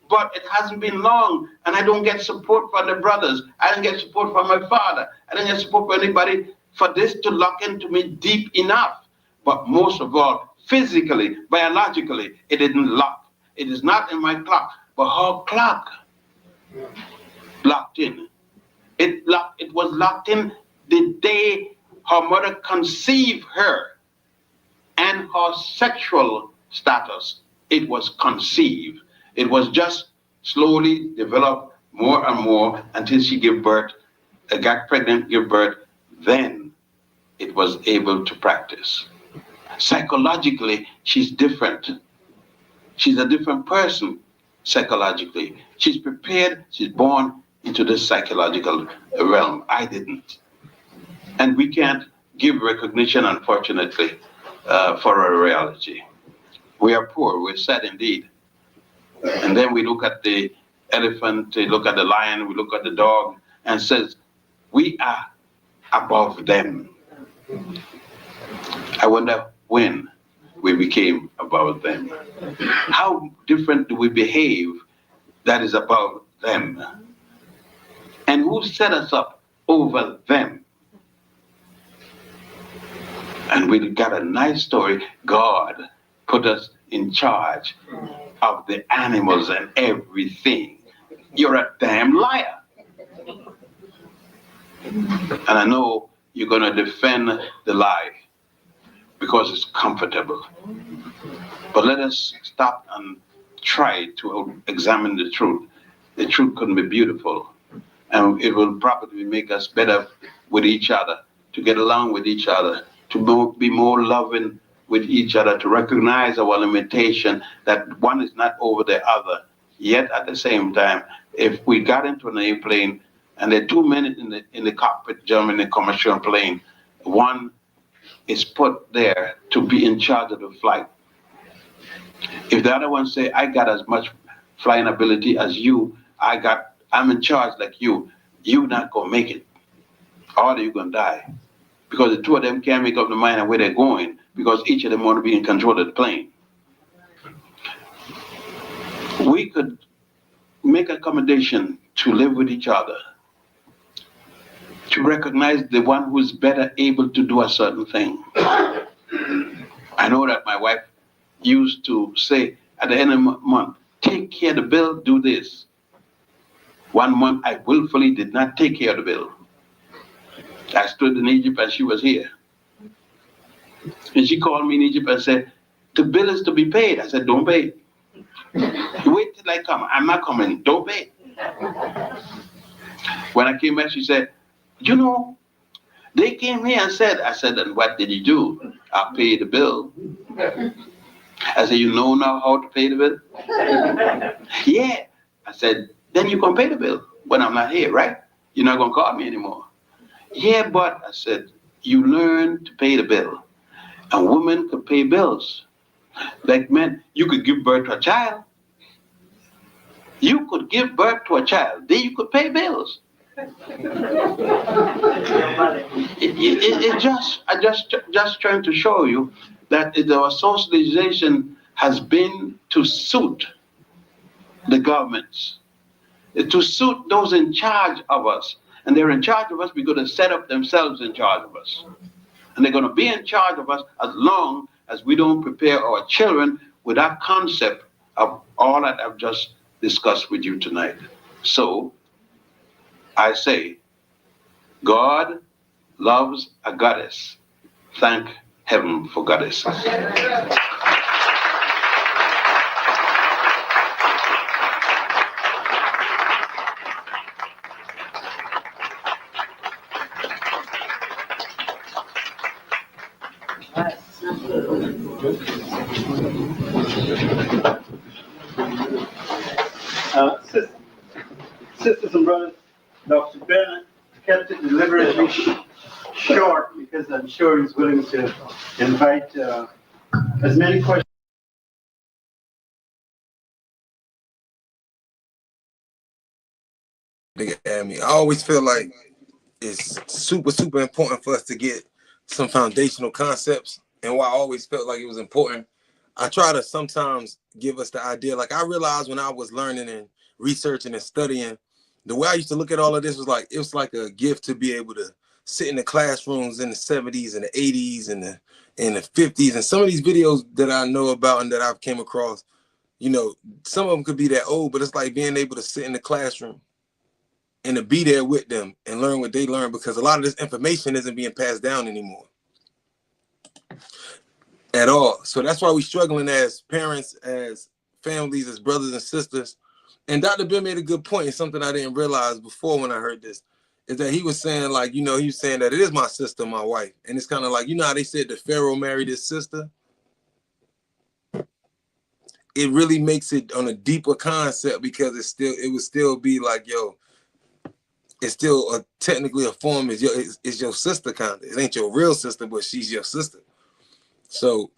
but it hasn't been long and I don't get support from the brothers. I don't get support from my father. I don't get support from anybody for this to lock into me deep enough. But most of all, physically, biologically, it didn't lock. It is not in my clock, but her clock locked in. It was locked in the day her mother conceived her, and her sexual status, it was conceived. It was just slowly developed more and more until she gave birth, got pregnant, gave birth, then it was able to practice. Psychologically, she's different. She's a different person psychologically. She's prepared, she's born into this psychological realm. I didn't. And we can't give recognition, unfortunately, for a reality. We are poor, we're sad indeed. And then we look at the elephant, we look at the lion, we look at the dog, and says, we are above them. I wonder when we became above them. How different do we behave that is above them? And who set us up over them? And we got a nice story. God put us in charge of the animals and everything. You're a damn liar. And I know you're going to defend the lie because it's comfortable. But let us stop and try to examine the truth. The truth couldn't be beautiful. And it will probably make us better with each other, to get along with each other, to be more loving with each other, to recognize our limitation, that one is not over the other. Yet at the same time, if we got into an airplane and there are 2 men in the cockpit, German, in a commercial plane, one is put there to be in charge of the flight. If the other one say, I got as much flying ability as you, I'm in charge like you not gonna make it. Or you're gonna die. Because the two of them can't make up their mind on where they're going, because each of them want to be in control of the plane. We could make accommodation to live with each other, to recognize the one who's better able to do a certain thing. I know that my wife used to say at the end of the month, take care of the bill, do this. 1 month I willfully did not take care of the bill. I stood in Egypt and she was here. And she called me in Egypt and said, the bill is to be paid. I said, don't pay it. Wait till I come. I'm not coming. Don't pay it. When I came back, she said, you know, they came here and said, I said, and what did you do? I paid the bill. I said, you know now how to pay the bill? Yeah. I said, then you can pay the bill when I'm not here, right? You're not going to call me anymore. Yeah, but I said, you learn to pay the bill. And women could pay bills. Like men, you could give birth to a child. You could give birth to a child. Then you could pay bills. I just trying to show you that our socialization has been to suit the governments, to suit those in charge of us. And they're in charge of us because they set up themselves in charge of us. And they're going to be in charge of us as long as we don't prepare our children with that concept of all that I've just discussed with you tonight. So I say, God loves a goddess. Thank heaven for goddesses. Sisters and brothers, Dr. Bennett kept it deliberately short because I'm sure he's willing to invite as many questions. I always feel like it's super important for us to get some foundational concepts. And why I always felt like it was important, I try to sometimes give us the idea. Like I realized when I was learning and researching and studying, the way I used to look at all of this was like, it was like a gift to be able to sit in the classrooms in the 70s and the 80s and the 50s. And some of these videos that I know about and that I've came across, you know, some of them could be that old, but it's like being able to sit in the classroom and to be there with them and learn what they learn, because a lot of this information isn't being passed down anymore at all. So that's why we're struggling as parents, as families, as brothers and sisters, And Dr. Ben made a good point. It's something I didn't realize before when I heard this, is that he was saying, like, you know, he was saying that it is my sister, my wife. And it's kind of like, you know how they said the Pharaoh married his sister? It really makes it on a deeper concept because it would still be like, yo, it's still technically a form. It's your sister kind of. It ain't your real sister, but she's your sister. So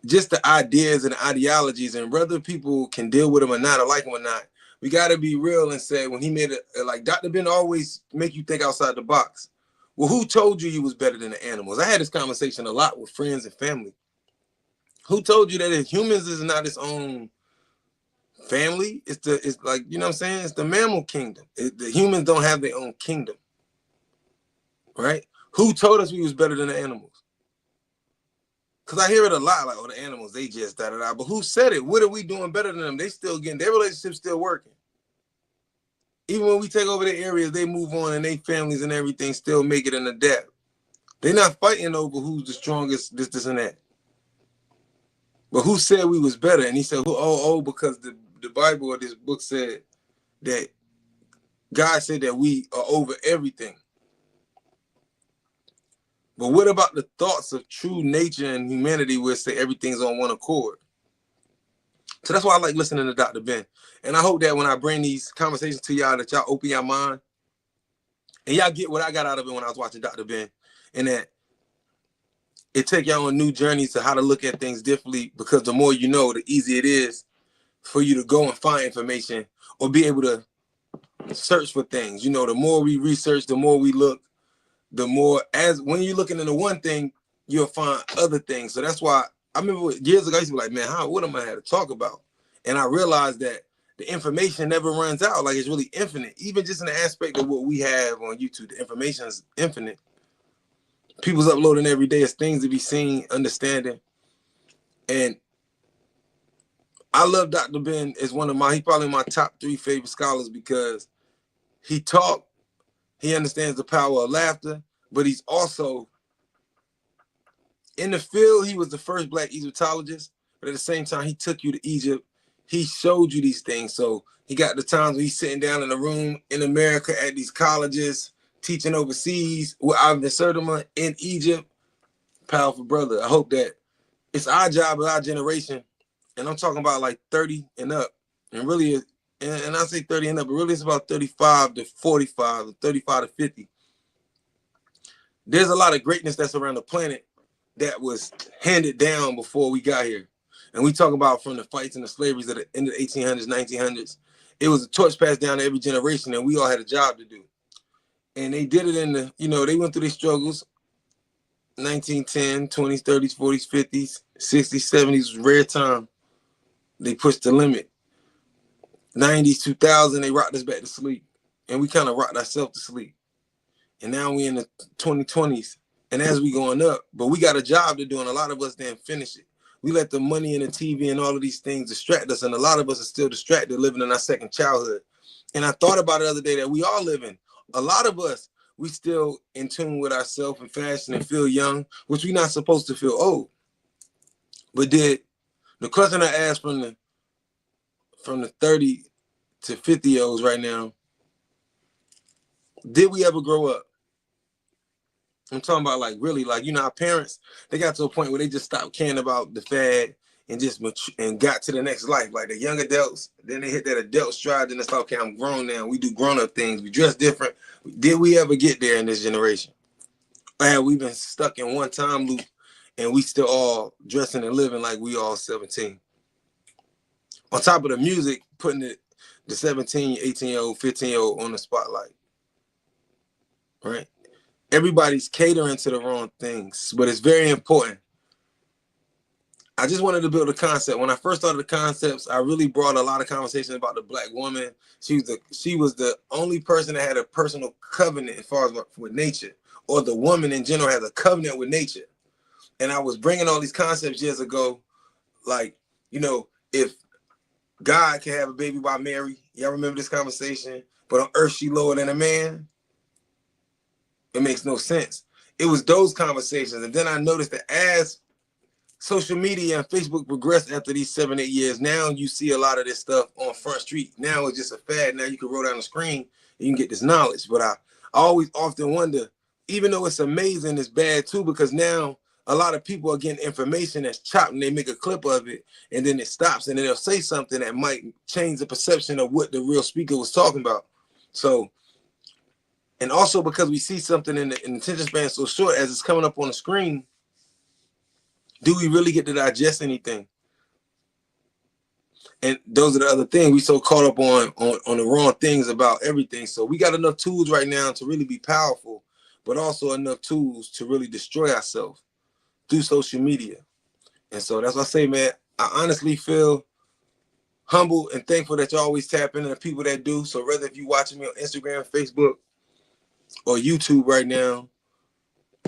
just the ideas and the ideologies, and whether people can deal with them or not, or like them or not, we got to be real and say, when he made it, like Dr. Ben always make you think outside the box. Well, who told you was better than the animals? I had this conversation a lot with friends and family. Who told you that if humans is not its own family? It's like, you know what I'm saying? It's the mammal kingdom. The humans don't have their own kingdom, right? Who told us we was better than the animals? Because I hear it a lot, like, oh, the animals, they just da-da-da. But who said it? What are we doing better than them? They still getting, their relationship's still working. Even when we take over their areas, they move on and their families and everything still make it and adapt. They're not fighting over who's the strongest, this, and that. But who said we was better? And he said, because the Bible or this book said that God said that we are over everything. But what about the thoughts of true nature and humanity where say everything's on one accord? So that's why I like listening to Dr. Ben. And I hope that when I bring these conversations to y'all, that y'all open your mind and y'all get what I got out of it when I was watching Dr. Ben, and that it take y'all on new journeys to how to look at things differently, because the more you know, the easier it is for you to go and find information or be able to search for things. You know, the more we research, the more we look, the more, as when you're looking into one thing, you'll find other things. So that's why I remember years ago, I used to be like, man, what am I had to talk about? And I realized that the information never runs out. Like, it's really infinite. Even just in the aspect of what we have on YouTube, the information is infinite. People's uploading every day. It's things to be seen, understanding. And I love Dr. Ben as he's probably my top 3 favorite scholars, because he understands the power of laughter, but he's also in the field. He was the first Black Egyptologist, but at the same time, he took you to Egypt. He showed you these things. So he got the times where he's sitting down in a room in America at these colleges, teaching overseas with Ivan Sertima in Egypt. Powerful brother. I hope that it's our job, our generation, and I'm talking about like 30 and up, and really, and I say 30 and up, but really it's about 35 to 45, 35 to 50. There's a lot of greatness that's around the planet that was handed down before we got here. And we talk about from the fights and the slaveries at the end of the 1800s, 1900s. It was a torch passed down to every generation, and we all had a job to do. And they did it in the, you know, they went through these struggles. 1910, 20s, 30s, 40s, 50s, 60s, 70s was rare time. They pushed the limit. 90s, 2000, they rocked us back to sleep. And we kind of rocked ourselves to sleep. And now we in the 2020s. And as we going up, but we got a job to do, and a lot of us didn't finish it. We let the money and the TV and all of these things distract us, and a lot of us are still distracted, living in our second childhood. And I thought about it the other day that we all live in. A lot of us, we still in tune with ourselves and fashion and feel young, which we're not supposed to feel old. But did the question I asked from the 30 to 50-year-olds right now, did we ever grow up? I'm talking about, like, really, like, you know, our parents, they got to a point where they just stopped caring about the fad and just and got to the next life. Like the young adults, then they hit that adult stride, then it's like, okay, I'm grown now. We do grown-up things. We dress different. Did we ever get there in this generation? Or have we been stuck in one time loop and we still all dressing and living like we all 17? On top of the music, putting the 17, 18-year-old, 15-year-old on the spotlight, right? Everybody's catering to the wrong things, but it's very important. I just wanted to build a concept. When I first started the concepts, I really brought a lot of conversations about the Black woman. She was the only person that had a personal covenant as far as with nature, or the woman in general has a covenant with nature. And I was bringing all these concepts years ago, like, you know, if God can have a baby by Mary, y'all remember this conversation? But on earth she lower than a man. It makes no sense. It was those conversations. And then I noticed that as social media and Facebook progressed after these 7, 8 years, now you see a lot of this stuff on Front Street. Now it's just a fad. Now you can roll down the screen and you can get this knowledge. But I always often wonder, even though it's amazing, it's bad too, because now a lot of people are getting information that's chopped and they make a clip of it and then it stops and then they'll say something that might change the perception of what the real speaker was talking about. So, and also because we see something in the attention span so short as it's coming up on the screen, do we really get to digest anything? And those are the other things. We so caught up on the wrong things about everything. So we got enough tools right now to really be powerful, but also enough tools to really destroy ourselves through social media. And so that's why I say, man, I honestly feel humble and thankful that you always tap into the people that do. So whether if you're watching me on Instagram, Facebook, or YouTube right now,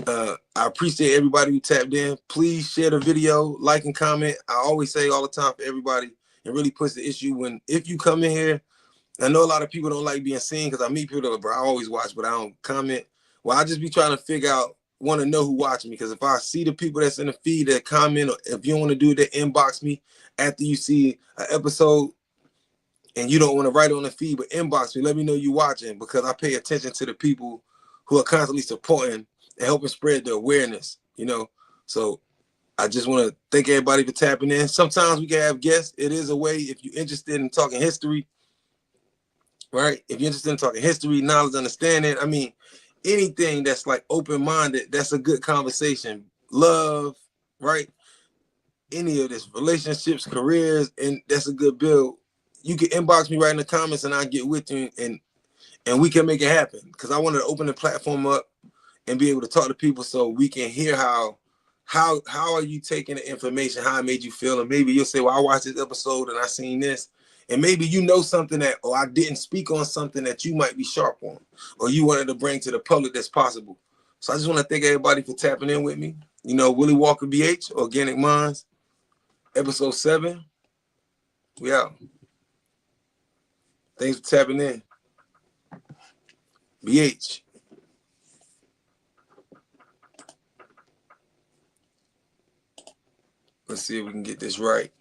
I appreciate everybody who tapped in. Please share the video, like and comment. I always say all the time for everybody, it really puts the issue if you come in here. I know a lot of people don't like being seen because I meet people that, bro, I always watch, but I don't comment. Well, I just be trying to figure out, want to know who watching me, because if I see the people that's in the feed that comment, or if you don't want to do that, inbox me after you see an episode and you don't want to write on the feed, but inbox me, let me know you watching, because I pay attention to the people who are constantly supporting and helping spread the awareness, you know. So I just want to thank everybody for tapping in. Sometimes we can have guests. It is a way, if you're interested in talking history, right? If you're interested in talking history, knowledge, understanding, I mean, anything that's like open-minded, that's a good conversation. Love, right? Any of this, relationships, careers, and that's a good build. You can inbox me right in the comments and I'll get with you and we can make it happen. Because I wanted to open the platform up and be able to talk to people so we can hear how are you taking the information, how it made you feel. And maybe you'll say, well, I watched this episode and I seen this. And maybe you know something that, or I didn't speak on something that you might be sharp on, or you wanted to bring to the public that's possible. So I just want to thank everybody for tapping in with me. You know, Willie Walker BH, Organic Minds, episode 7. We out. Thanks for tapping in. BH. Let's see if we can get this right.